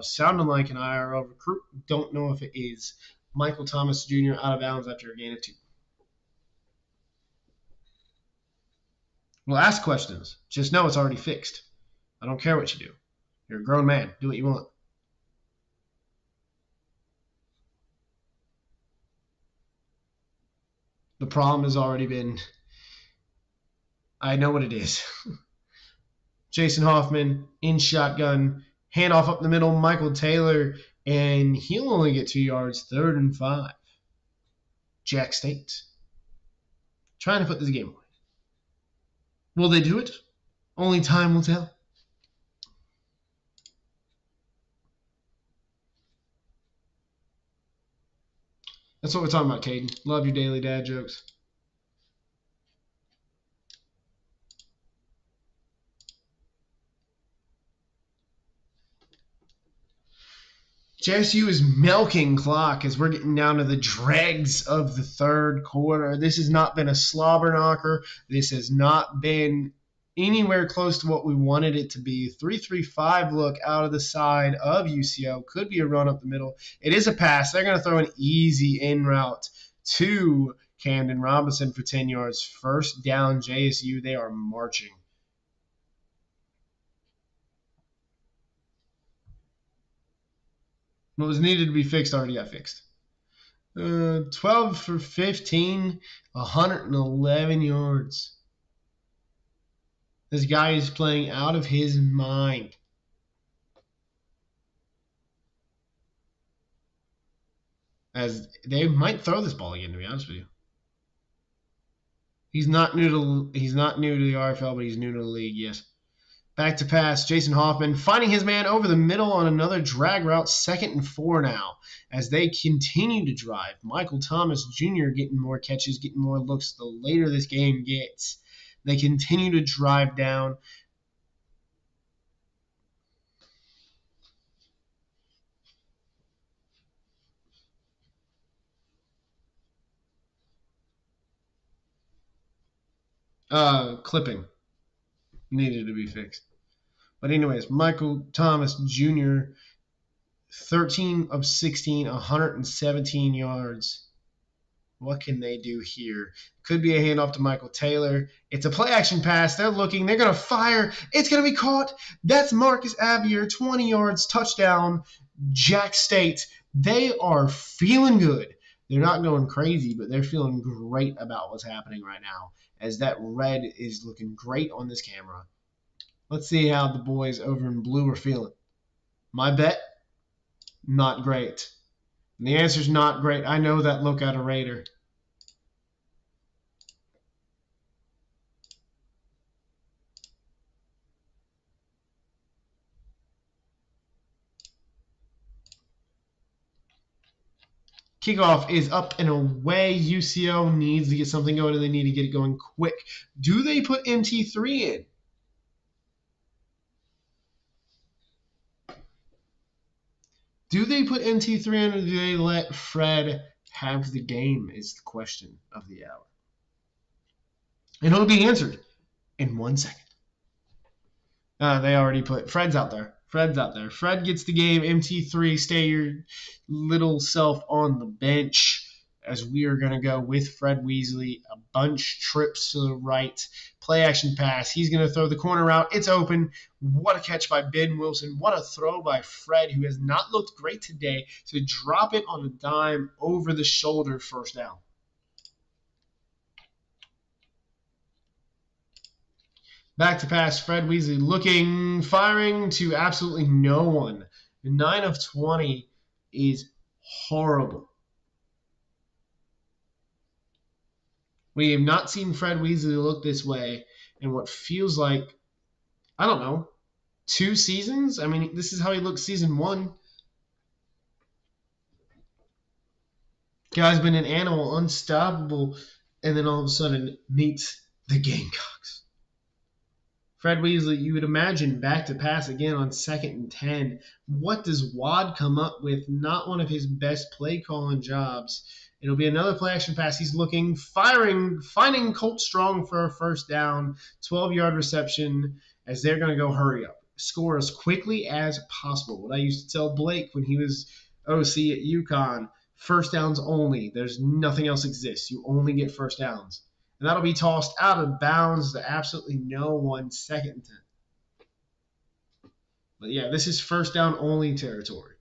[SPEAKER 1] Sounding like an IRL recruit. Don't know if it is. Michael Thomas Jr. out of bounds after a gain of 2. Well, ask questions. Just know it's already fixed. I don't care what you do. You're a grown man. Do what you want. The problem has already been, I know what it is. Jason Hoffman in shotgun, handoff up the middle, Michael Taylor, and he'll only get 2 yards, 3rd and 5. Jack State trying to put this game away. Will they do it? Only time will tell. That's what we're talking about, Caden. Love your daily dad jokes. JSU is milking clock as we're getting down to the dregs of the 3rd quarter. This has not been a slobber knocker. This has not been anywhere close to what we wanted it to be. 3-3-5 look out of the side of UCO. Could be a run up the middle. It is a pass. They're going to throw an easy in route to Camden Robinson for 10 yards. 1st down JSU. They are marching. What was needed to be fixed already got fixed. 12 for 15, 111 yards. This guy is playing out of his mind. As they might throw this ball again, to be honest with you. He's not new to the RFL, but he's new to the league, yes. Back to pass, Jason Hoffman finding his man over the middle on another drag route, 2nd and 4 now, as they continue to drive. Michael Thomas Jr. getting more catches, getting more looks the later this game gets. They continue to drive down. Clipping needed to be fixed. But anyways, Michael Thomas Jr., 13 of 16, 117 yards. What can they do here? Could be a handoff to Michael Taylor. It's a play-action pass. They're looking. They're going to fire. It's going to be caught. That's Marcus Abier, 20 yards, touchdown, Jack State. They are feeling good. They're not going crazy, but they're feeling great about what's happening right now, as that red is looking great on this camera. Let's see how the boys over in blue are feeling. My bet, not great. And the answer's not great. I know that look out of Raider. Kickoff is up and away. UCO needs to get something going, and they need to get it going quick. Do they put MT3 in? Do they put MT3 in, or do they let Fred have the game is the question of the hour. And it'll be answered in 1 second. They already put Fred's out there. Fred's out there. Fred gets the game. MT3, stay your little self on the bench, as we are going to go with Fred Weasley. A bunch trips to the right. Play action pass. He's going to throw the corner route. It's open. What a catch by Ben Wilson. What a throw by Fred, who has not looked great today, to drop it on a dime over the shoulder, first down. Back to pass, Fred Weasley looking, firing to absolutely no one. 9 of 20 is horrible. We have not seen Fred Weasley look this way in what feels like, I don't know, 2 seasons? I mean, this is how he looked season 1. Guy's been an animal, unstoppable, and then all of a sudden meets the Gamecocks. Fred Weasley, you would imagine back to pass again on 2nd and 10. What does Wad come up with? Not one of his best play calling jobs. It'll be another play action pass. He's looking, firing, finding Colt Strong for a first down, 12-yard reception, as they're going to go hurry up. Score as quickly as possible. What I used to tell Blake when he was OC at UConn, first downs only. There's nothing else exists. You only get first downs. And that'll be tossed out of bounds to absolutely no one, 2nd and 10. But yeah, this is first down only territory.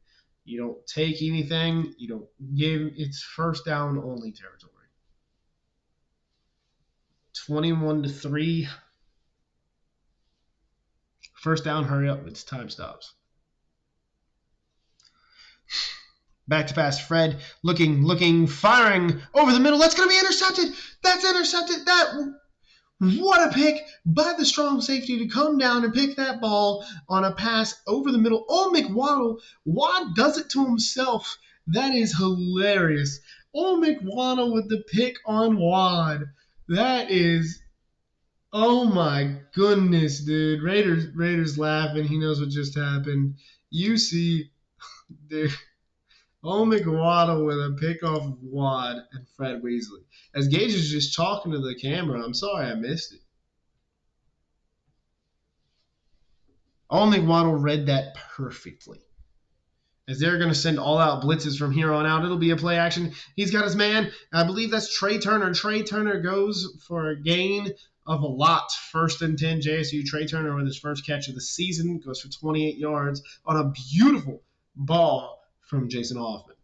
[SPEAKER 1] You don't take anything. You don't give. It's first down only territory. 21-3. First down, hurry up. It's time stops. Back to pass, Fred looking, firing over the middle. That's going to be intercepted. That's intercepted. What a pick by the strong safety to come down and pick that ball on a pass over the middle. Oh, McWaddle. Wad does it to himself. That is hilarious. Oh, McWaddle with the pick on Wad. That is, oh my goodness, dude. Raiders laughing. He knows what just happened. You see, dude. Oh, McWaddle with a pick off of Wad and Fred Weasley. As Gage is just talking to the camera, I'm sorry I missed it. Oh, McWaddle read that perfectly. As they're going to send all-out blitzes from here on out, it'll be a play action. He's got his man. I believe that's Trey Turner. Trey Turner goes for a gain of a lot. 1st and 10, JSU. Trey Turner with his first catch of the season. Goes for 28 yards on a beautiful ball from Jason Hoffman.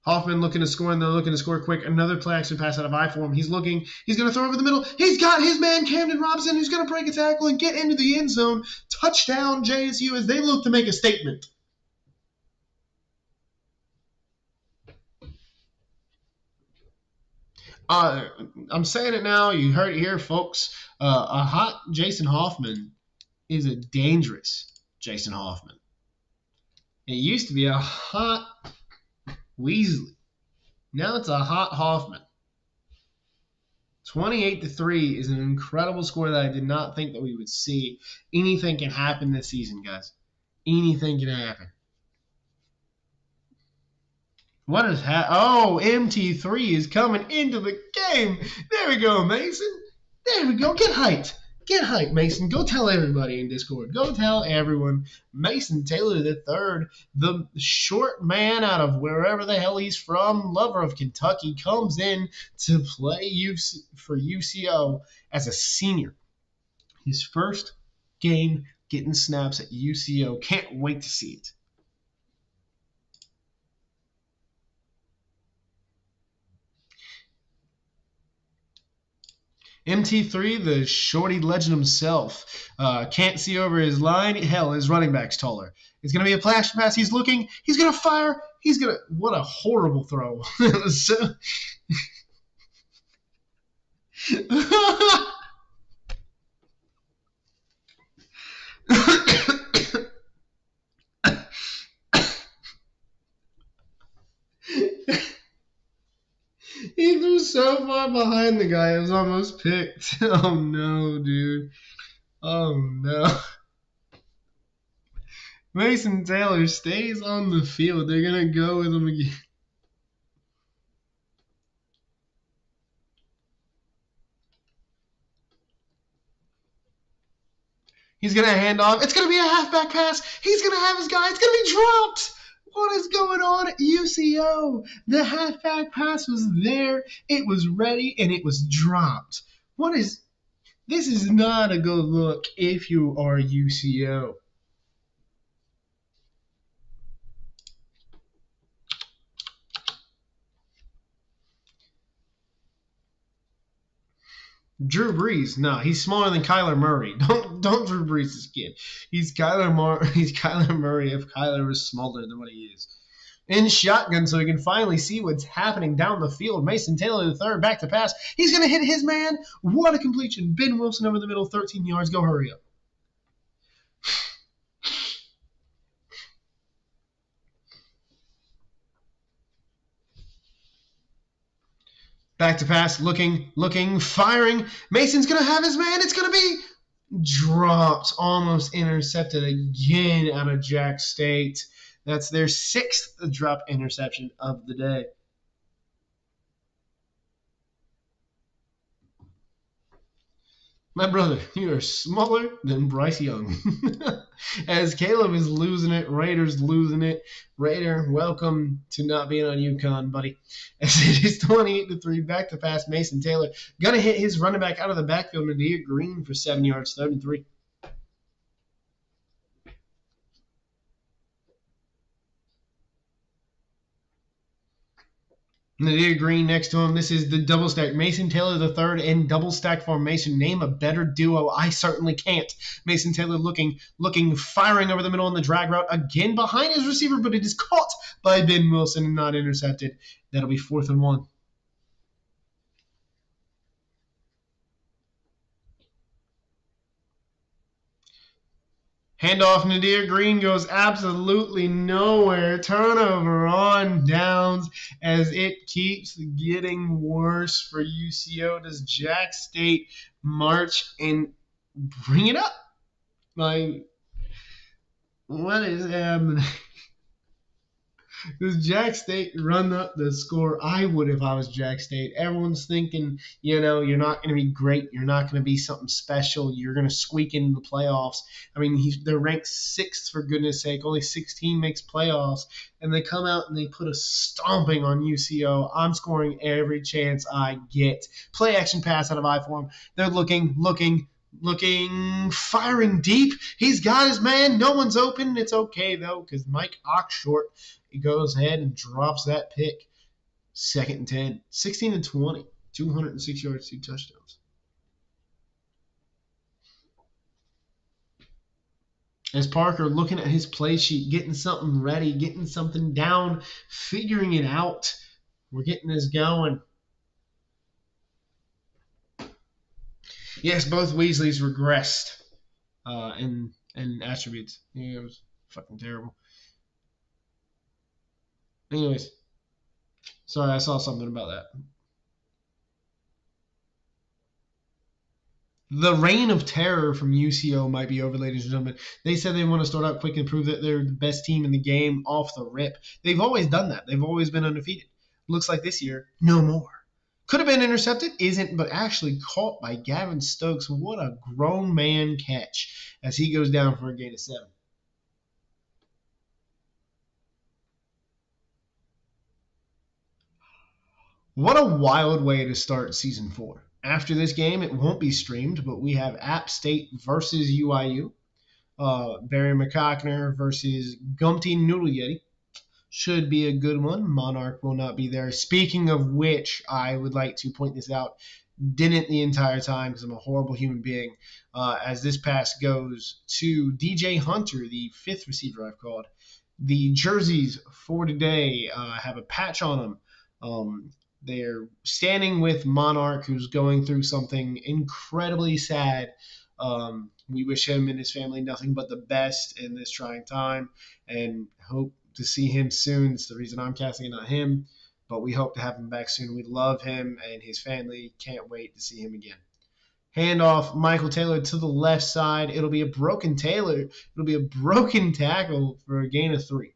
[SPEAKER 1] Hoffman looking to score, and they're looking to score quick. Another play action pass out of I form. He's looking. He's going to throw over the middle. He's got his man, Camden Robinson, who's going to break a tackle and get into the end zone. Touchdown, JSU, as they look to make a statement. I'm saying it now. You heard it here, folks. A hot Jason Hoffman is a dangerous Jason Hoffman. It used to be a hot Weasley. Now it's a hot Hoffman. 28-3 is an incredible score that I did not think that we would see. Anything can happen this season, guys. Anything can happen. What is Oh, MT3 is coming into the game. There we go, Mason. There we go. Get hyped. Get hyped, Mason. Go tell everybody in Discord. Go tell everyone. Mason Taylor III, the short man out of wherever the hell he's from, lover of Kentucky, comes in to play for UCO as a senior. His first game getting snaps at UCO. Can't wait to see it. MT3, the shorty legend himself, can't see over his line. Hell, his running back's taller. It's going to be a flash pass. He's looking. He's going to fire. What a horrible throw. It was so... so far behind the guy. I was almost picked. Oh no, dude. Oh no. Mason Taylor stays on the field. They're gonna go with him again. He's gonna hand off. It's gonna be a halfback pass. He's gonna have his guy. It's gonna be dropped. What is going on at UCO? The halfback pass was there. It was ready, and it was dropped. This is not a good look if you are UCO. Drew Brees, no, he's smaller than Kyler Murray. Don't Drew Brees this kid. He's Kyler Murray if Kyler was smaller than what he is. In shotgun, so he can finally see what's happening down the field. Mason Taylor, the third, back to pass. He's going to hit his man. What a completion. Ben Wilson over the middle, 13 yards. Go hurry up. Back to pass, looking, firing. Mason's going to have his man. It's going to be dropped, almost intercepted again out of Jack State. That's their sixth drop interception of the day. My brother, you are smaller than Bryce Young. As Caleb is losing it, Raiders losing it. Raider, welcome to not being on UConn, buddy. As it is 28-3, back to pass, Mason Taylor. Gonna hit his running back out of the backfield, Nadir Green for 7 yards, 3rd and 3. Nadir Green next to him. This is the double stack. Mason Taylor the third in double stack formation. Name a better duo. I certainly can't. Mason Taylor looking, firing over the middle on the drag route. Again behind his receiver, but it is caught by Ben Wilson and not intercepted. That'll be 4th and 1. Handoff, Nadir Green goes absolutely nowhere. Turnover on downs as it keeps getting worse for UCO. Does Jack State march and bring it up? Like, what is happening? Does Jack State run up the score? I would if I was Jack State. Everyone's thinking, you're not going to be great. You're not going to be something special. You're going to squeak into the playoffs. I mean, they're ranked 6th, for goodness sake. Only 16 makes playoffs. And they come out and they put a stomping on UCO. I'm scoring every chance I get. Play action pass out of I for him. They're looking, firing deep. He's got his man. No one's open. It's okay, though, because Mike Oxshort, he goes ahead and drops that pick. 2nd and 10. 16-20. 206 yards, 2 touchdowns. As Parker looking at his play sheet, getting something ready, getting something down, figuring it out. We're getting this going. Yes, both Weasleys regressed in attributes. Yeah, it was fucking terrible. Anyways, sorry, I saw something about that. The reign of terror from UCO might be over, ladies and gentlemen. They said they want to start out quick and prove that they're the best team in the game off the rip. They've always done that. They've always been undefeated. Looks like this year, no more. Could have been intercepted, isn't, but actually caught by Gavin Stokes. What a grown man catch as he goes down for a gain of 7. What a wild way to start Season 4. After this game, it won't be streamed, but we have App State versus UIU. Barry McCockner versus Gumpty Noodle Yeti. Should be a good one. Monarch will not be there. Speaking of which, I would like to point this out. Didn't the entire time because I'm a horrible human being. As this pass goes to DJ Hunter, the 5th receiver I've called. The jerseys for today have a patch on them. They're standing with Monarch, who's going through something incredibly sad. We wish him and his family nothing but the best in this trying time and hope to see him soon. It's the reason I'm casting it, not him. but we hope to have him back soon. We love him and his family. Can't wait to see him again. Handoff, Michael Taylor to the left side. It'll be a broken Taylor. It'll be a broken tackle for a gain of 3.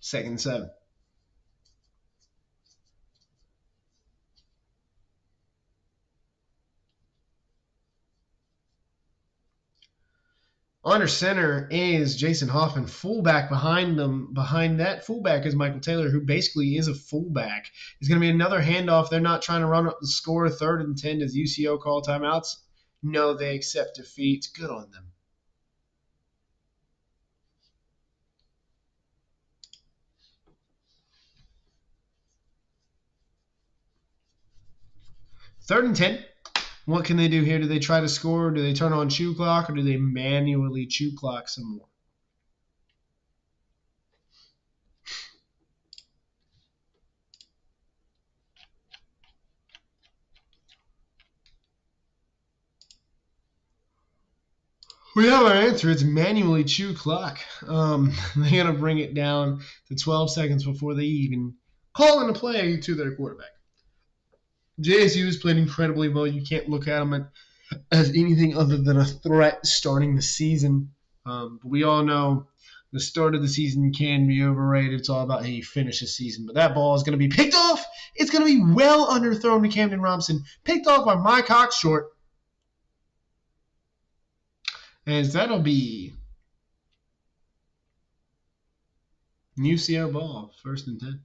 [SPEAKER 1] Second and 7. Under center is Jason Hoffman. Fullback behind them. Behind that fullback is Michael Taylor, who basically is a fullback. It's going to be another handoff. They're not trying to run up the score. 3rd and 10. Does UCO call timeouts? No, they accept defeat. Good on them. Third and 10. What can they do here? Do they try to score? Do they turn on chew clock, or do they manually chew clock some more? We have our answer. It's manually chew clock. They're going to bring it down to 12 seconds before they even call in a play to their quarterback. JSU has played incredibly well. You can't look at them as anything other than a threat starting the season. But we all know the start of the season can be overrated. It's all about how you finish the season. But that ball is going to be picked off. It's going to be well underthrown to Camden Robinson. Picked off by Mike Hawkshort. As that'll be UCO ball, 1st and 10.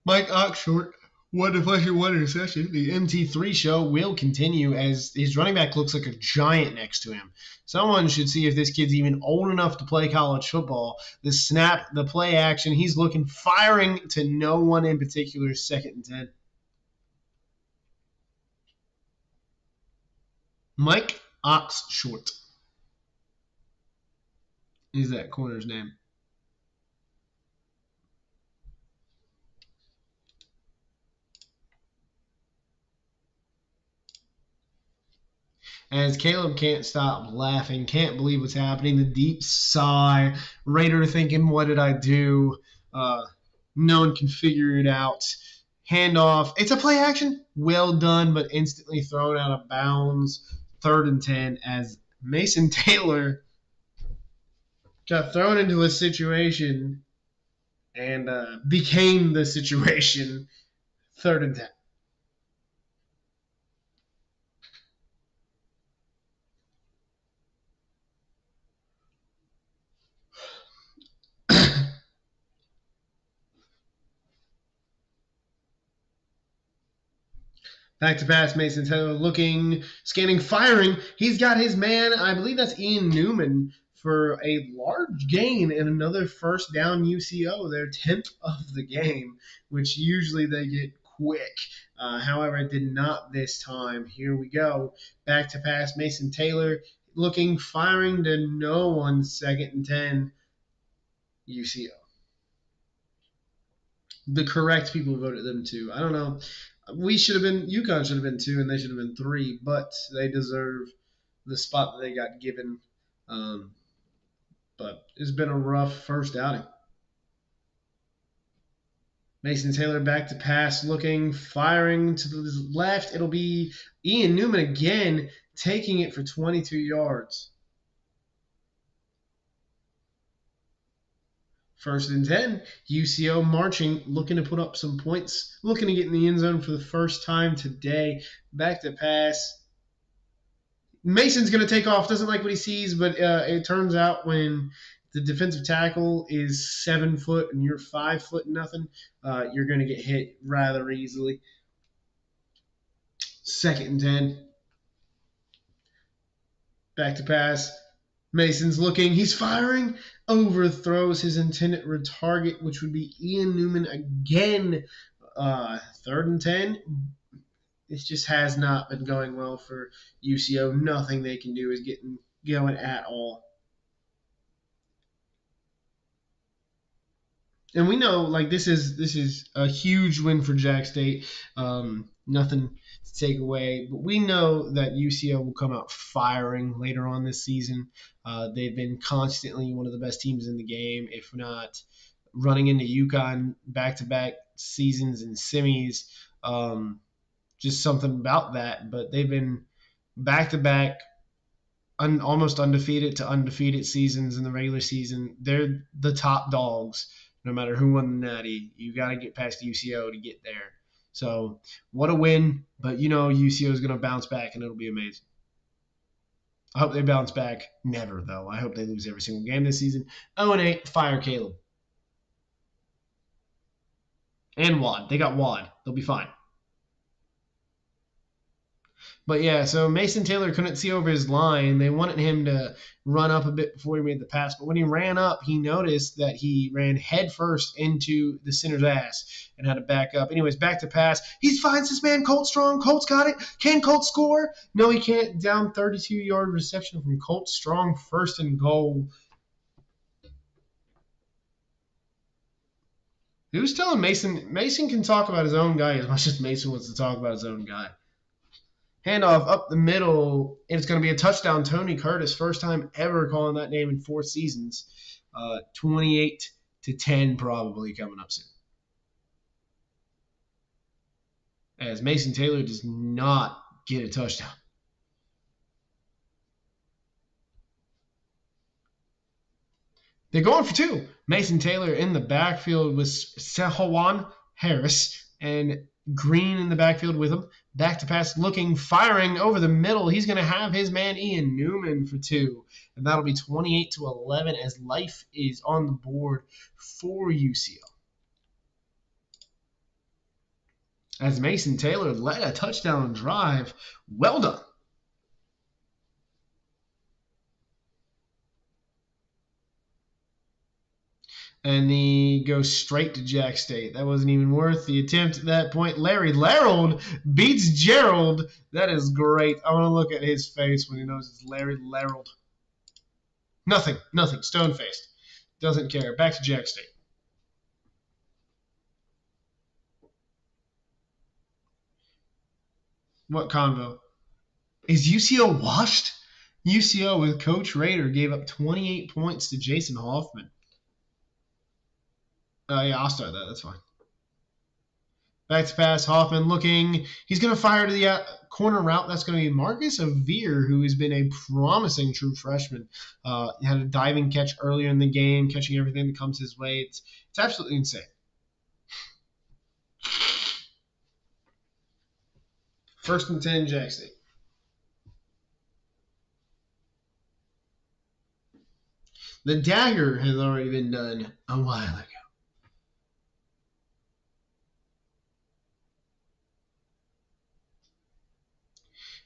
[SPEAKER 1] Mike Oxshort, 1 deflection, 1 interception. The MT3 show will continue as his running back looks like a giant next to him. Someone should see if this kid's even old enough to play college football. The snap, the play action, he's looking, firing to no one in particular, 2nd and 10. Mike Oxshort is that corner's name. As Caleb can't stop laughing, can't believe what's happening, the deep sigh, Raider thinking, what did I do? No one can figure it out. Handoff. It's a play action. Well done, but instantly thrown out of bounds. 3rd and 10 as Mason Taylor got thrown into a situation and became the situation. 3rd and 10. Back to pass, Mason Taylor looking, scanning, firing. He's got his man, I believe that's Ian Newman, for a large gain and another first down UCO, their 10th of the game, which usually they get quick. However, it did not this time. Here we go. Back to pass, Mason Taylor looking, firing to no one, 2nd and 10, UCO. The correct people voted them 2. I don't know. We should have been, UConn should have been 2, and they should have been 3, but they deserve the spot that they got given. But it's been a rough first outing. Mason Taylor back to pass, looking, firing to the left. It'll be Ian Newman again, taking it for 22 yards. 1st and 10, UCO marching, looking to put up some points, looking to get in the end zone for the first time today. Back to pass. Mason's going to take off, doesn't like what he sees, but it turns out when the defensive tackle is 7 foot and you're 5 foot nothing, you're going to get hit rather easily. 2nd and 10. Back to pass. Mason's looking. He's firing. Overthrows his intended target, which would be Ian Newman again. 3rd and 10. It just has not been going well for UCO. Nothing they can do is going at all. And we know, like, this is a huge win for Jack State. Nothing to take away, but we know that UCO will come out firing later on this season. They've been constantly one of the best teams in the game, if not running into UConn back-to-back seasons and semis. Just something about that, but they've been back-to-back almost undefeated to undefeated seasons in the regular season. They're the top dogs. No matter who won the Natty, you got to get past UCO to get there. So what a win, but UCO is going to bounce back and it'll be amazing. I hope they bounce back. Never, though. I hope they lose every single game this season. 0-8, fire Caleb. And Wad. They got Wad. They'll be fine. But yeah, so Mason Taylor couldn't see over his line. They wanted him to run up a bit before he made the pass. But when he ran up, he noticed that he ran headfirst into the center's ass and had to back up. Anyways, back to pass. He finds this man, Colt Strong. Colt's got it. Can Colt score? No, he can't. Down 32-yard reception from Colt Strong, 1st and goal. Who's telling Mason? Mason can talk about his own guy as much as Mason wants to talk about his own guy. Handoff up the middle, and it's going to be a touchdown. Tony Curtis, first time ever calling that name in 4 seasons. 28-10 probably coming up soon. As Mason Taylor does not get a touchdown. They're going for 2. Mason Taylor in the backfield with Sehawan Harris and Green in the backfield with him. Back to pass, looking, firing over the middle. He's going to have his man Ian Newman for 2. And that'll be 28-11 as life is on the board for UCL. As Mason Taylor led a touchdown drive. Well done. And he goes straight to Jack State. That wasn't even worth the attempt at that point. Larry Larold beats Gerald. That is great. I want to look at his face when he knows it's Larry Larold. Nothing. Stone-faced. Doesn't care. Back to Jack State. What convo? Is UCO washed? UCO with Coach Rader gave up 28 points to Jason Hoffman. Yeah, I'll start that. That's fine. Back to pass. Hoffman looking. He's going to fire to the corner route. That's going to be Marcus Avere, who has been a promising true freshman. Had a diving catch earlier in the game, catching everything that comes his way. It's absolutely insane. First and 10, Jack State. The dagger has already been done a while ago.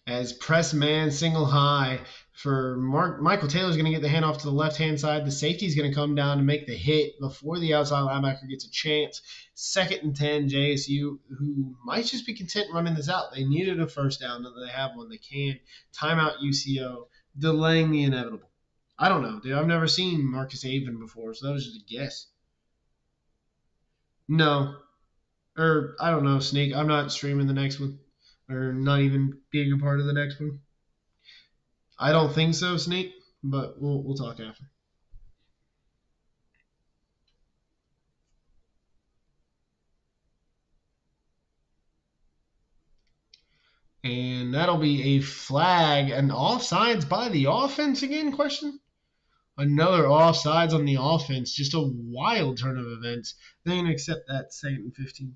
[SPEAKER 1] As press man single high for Michael Taylor's going to get the handoff to the left-hand side. The safety is going to come down and make the hit before the outside linebacker gets a chance. 2nd and 10, JSU, who might just be content running this out. They needed a first down. Now that they have one, they can. Timeout UCO, delaying the inevitable. I don't know, dude. I've never seen Marcus Avon before, so that was just a guess. No. I don't know, Sneak. I'm not streaming the next one. Or not even being a part of the next one. I don't think so, Sneak, but we'll talk after. And that'll be a flag. An offsides by the offense again, question? Another offsides on the offense. Just a wild turn of events. They're going to accept that 2nd and 15.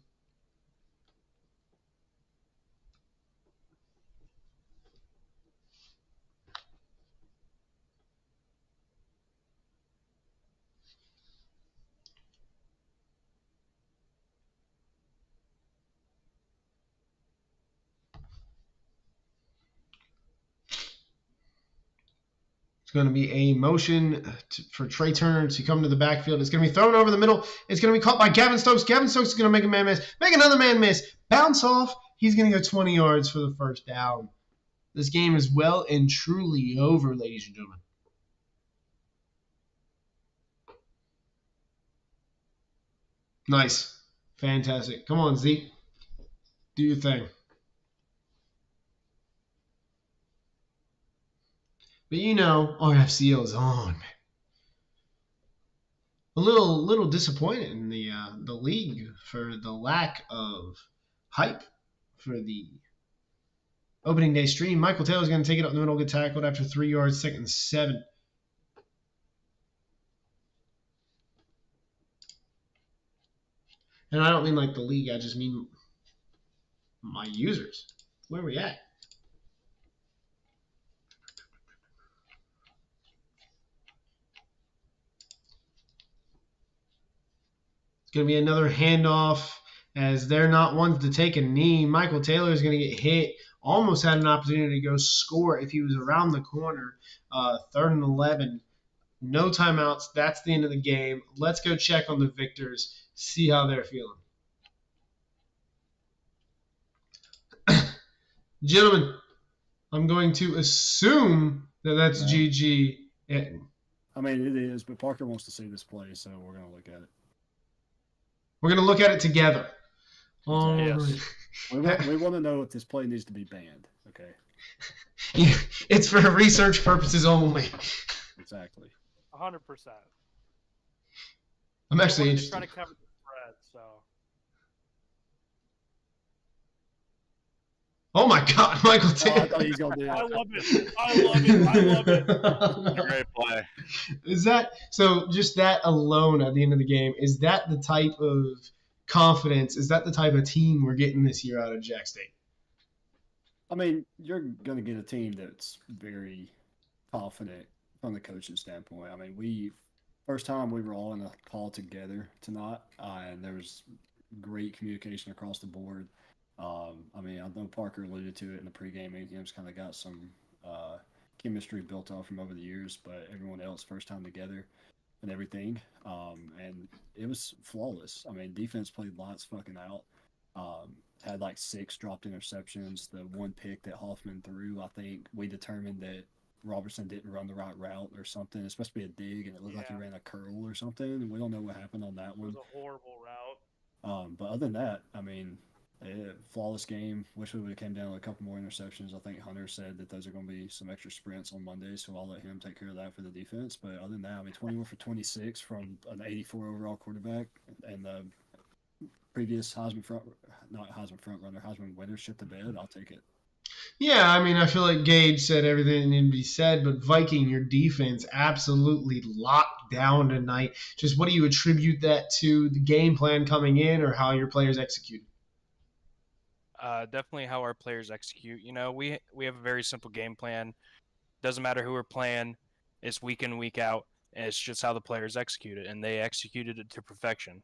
[SPEAKER 1] Going to be a motion for Trey Turner to come to the backfield. It's going to be thrown over the middle. It's going to be caught by Gavin Stokes. Gavin Stokes is going to make a man miss. Make another man miss. Bounce off. He's going to go 20 yards for the first down. This game is well and truly over, ladies and gentlemen. Nice. Fantastic. Come on, Zeke. Do your thing. But you know, RFCL is on. A little disappointed in the league for the lack of hype for the opening day stream. Michael Taylor's going to take it up in the middle, get tackled after 3 yards, 2nd and 7. And I don't mean like the league, I just mean my users. Where are we at? It's going to be another handoff as they're not ones to take a knee. Michael Taylor is going to get hit. Almost had an opportunity to go score if he was around the corner. 3rd and 11. No timeouts. That's the end of the game. Let's go check on the victors, see how they're feeling. Gentlemen, I'm going to assume that that's GG.
[SPEAKER 7] I mean, it is, but Parker wants to see this play, so we're going to look at it.
[SPEAKER 1] We're going to look at it together.
[SPEAKER 6] Yes.
[SPEAKER 7] We want to know if this play needs to be banned. Okay.
[SPEAKER 1] Yeah, it's for research purposes only.
[SPEAKER 7] Exactly.
[SPEAKER 8] 100%.
[SPEAKER 1] I'm actually
[SPEAKER 8] I wanted to
[SPEAKER 1] interested.
[SPEAKER 8] try to cover the spread, so.
[SPEAKER 1] Oh my God, Michael
[SPEAKER 7] I
[SPEAKER 1] Taylor.
[SPEAKER 7] thought he was going to do
[SPEAKER 8] I
[SPEAKER 7] that.
[SPEAKER 8] love it. I love it. I love it.
[SPEAKER 6] Great play.
[SPEAKER 1] Is that so? Just that alone at the end of the game, is that the type of confidence? Is that the type of team we're getting this year out of Jack State?
[SPEAKER 7] I mean, you're going to get a team that's very confident from the coaching standpoint. I mean, first time we were all in a call together tonight, and there was great communication across the board. I mean, I know Parker alluded to it in the pregame meetings, kind of got some chemistry built up from over the years, but everyone else first time together and everything. And it was flawless. I mean, defense played lights fucking out. Had like 6 dropped interceptions. The one pick that Hoffman threw, I think we determined that Robertson didn't run the right route or something. It's supposed to be a dig, and it looked like he ran a curl or something. And we don't know what happened on that
[SPEAKER 8] It
[SPEAKER 7] one.
[SPEAKER 8] was a horrible route.
[SPEAKER 7] But other than that, I mean, flawless game. Wish we would have came down with a couple more interceptions. I think Hunter said that those are going to be some extra sprints on Monday, so I'll let him take care of that for the defense. But other than that, I mean, 21 for 26 from an 84 overall quarterback, and the previous Heisman winner shit the bed. I'll take it.
[SPEAKER 1] Yeah, I mean, I feel like Gage said everything that needed to be said, but Viking, your defense absolutely locked down tonight. Just what do you attribute that to? The game plan coming in, or how your players execute?
[SPEAKER 6] Definitely how our players execute. You know, we have a very simple game plan. Doesn't matter who we're playing. It's week in, week out. And it's just how the players execute it, and they executed it to perfection.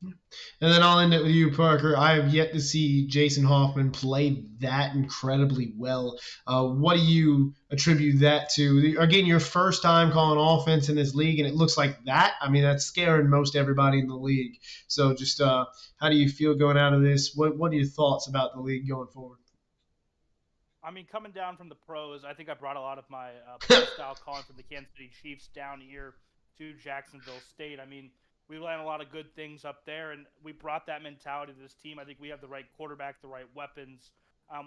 [SPEAKER 1] And then I'll end it with you, Parker. I have yet to see Jason Hoffman play that incredibly well. What do you attribute that to? Again, your first time calling offense in this league, and it looks like that. I mean, that's scaring most everybody in the league. So just how do you feel going out of this? What are your thoughts about the league going forward?
[SPEAKER 8] I mean, coming down from the pros, I think I brought a lot of my play style calling from the Kansas City Chiefs down here to Jacksonville State. I mean, we learned a lot of good things up there, and we brought that mentality to this team. I think we have the right quarterback, the right weapons.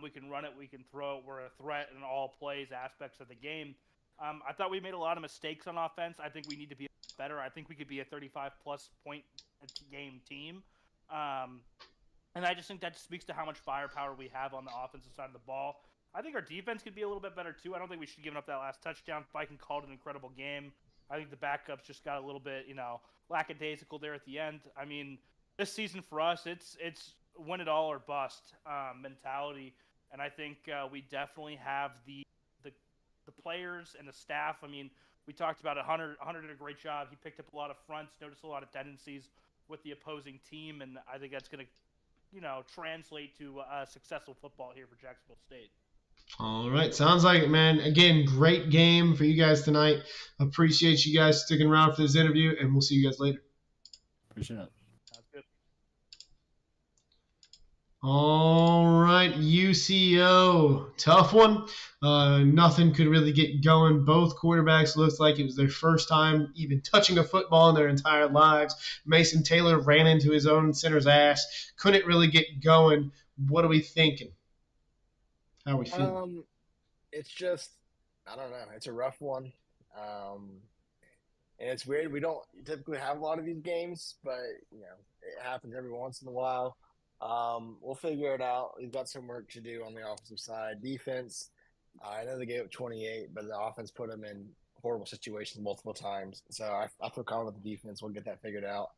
[SPEAKER 8] We can run it, we can throw it. We're a threat in all plays, aspects of the game. I thought we made a lot of mistakes on offense. I think we need to be better. I think we could be a 35-plus point game team. And I just think that speaks to how much firepower we have on the offensive side of the ball. I think our defense could be a little bit better, too. I don't think we should have given up that last touchdown. Viking called an incredible game. I think the backups just got a little bit, lackadaisical there at the end. I mean, this season for us, it's win it all or bust mentality. And I think we definitely have the players and the staff. I mean, we talked about it. Hunter did a great job. He picked up a lot of fronts, noticed a lot of tendencies with the opposing team, and I think that's going to, translate to successful football here for Jacksonville State.
[SPEAKER 1] All right. Sounds like it, man. Again, great game for you guys tonight. Appreciate you guys sticking around for this interview, and we'll see you guys later.
[SPEAKER 7] Appreciate it.
[SPEAKER 8] Sounds good.
[SPEAKER 1] All right, UCO, tough one. Nothing could really get going. Both quarterbacks looked like it was their first time even touching a football in their entire lives. Mason Taylor ran into his own center's ass. Couldn't really get going. What are we thinking? How are we feeling?
[SPEAKER 3] It's just, I don't know. It's a rough one. And it's weird. We don't typically have a lot of these games, but it happens every once in a while. We'll figure it out. We've got some work to do on the offensive side. Defense, I know they gave up 28, but the offense put them in horrible situations multiple times. So I feel confident with the defense. We'll get that figured out.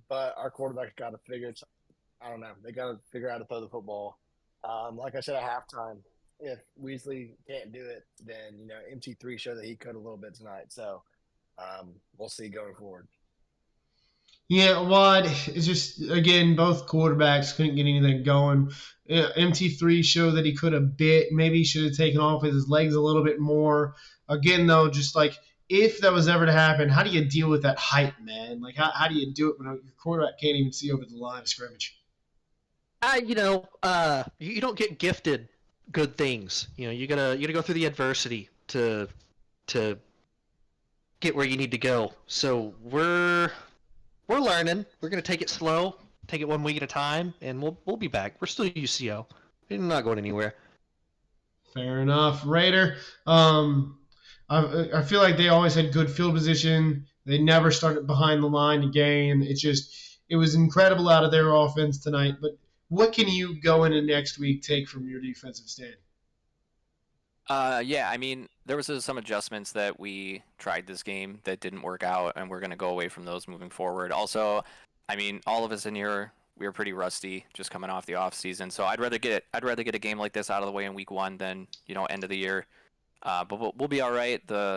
[SPEAKER 3] But our quarterback's got to figure it. I don't know. They got to figure out how to throw the football. Like I said at halftime, if Weasley can't do it, then MT3 showed that he could a little bit tonight. So we'll see going forward.
[SPEAKER 1] Yeah, Watt, it's just, again, both quarterbacks couldn't get anything going. MT3 showed that he could have bit. Maybe he should have taken off with his legs a little bit more. Again, though, just like if that was ever to happen, how do you deal with that height, man? Like, how do you do it when your quarterback can't even see over the line of scrimmage?
[SPEAKER 4] You don't get gifted good things. You gotta go through the adversity to get where you need to go. So we're learning. We're gonna take it slow, take it 1 week at a time, and we'll be back. We're still UCO. We're not going anywhere.
[SPEAKER 1] Fair enough, Raider. I feel like they always had good field position. They never started behind the line to gain. It was incredible out of their offense tonight. But what can you go into next week take from your defensive stand?
[SPEAKER 5] Yeah, I mean, there was some adjustments that we tried this game that didn't work out, and we're going to go away from those moving forward. Also, I mean, all of us in here, we were pretty rusty just coming off the off season. So I'd rather get a game like this out of the way in week 1 than end of the year. But we'll be all right. The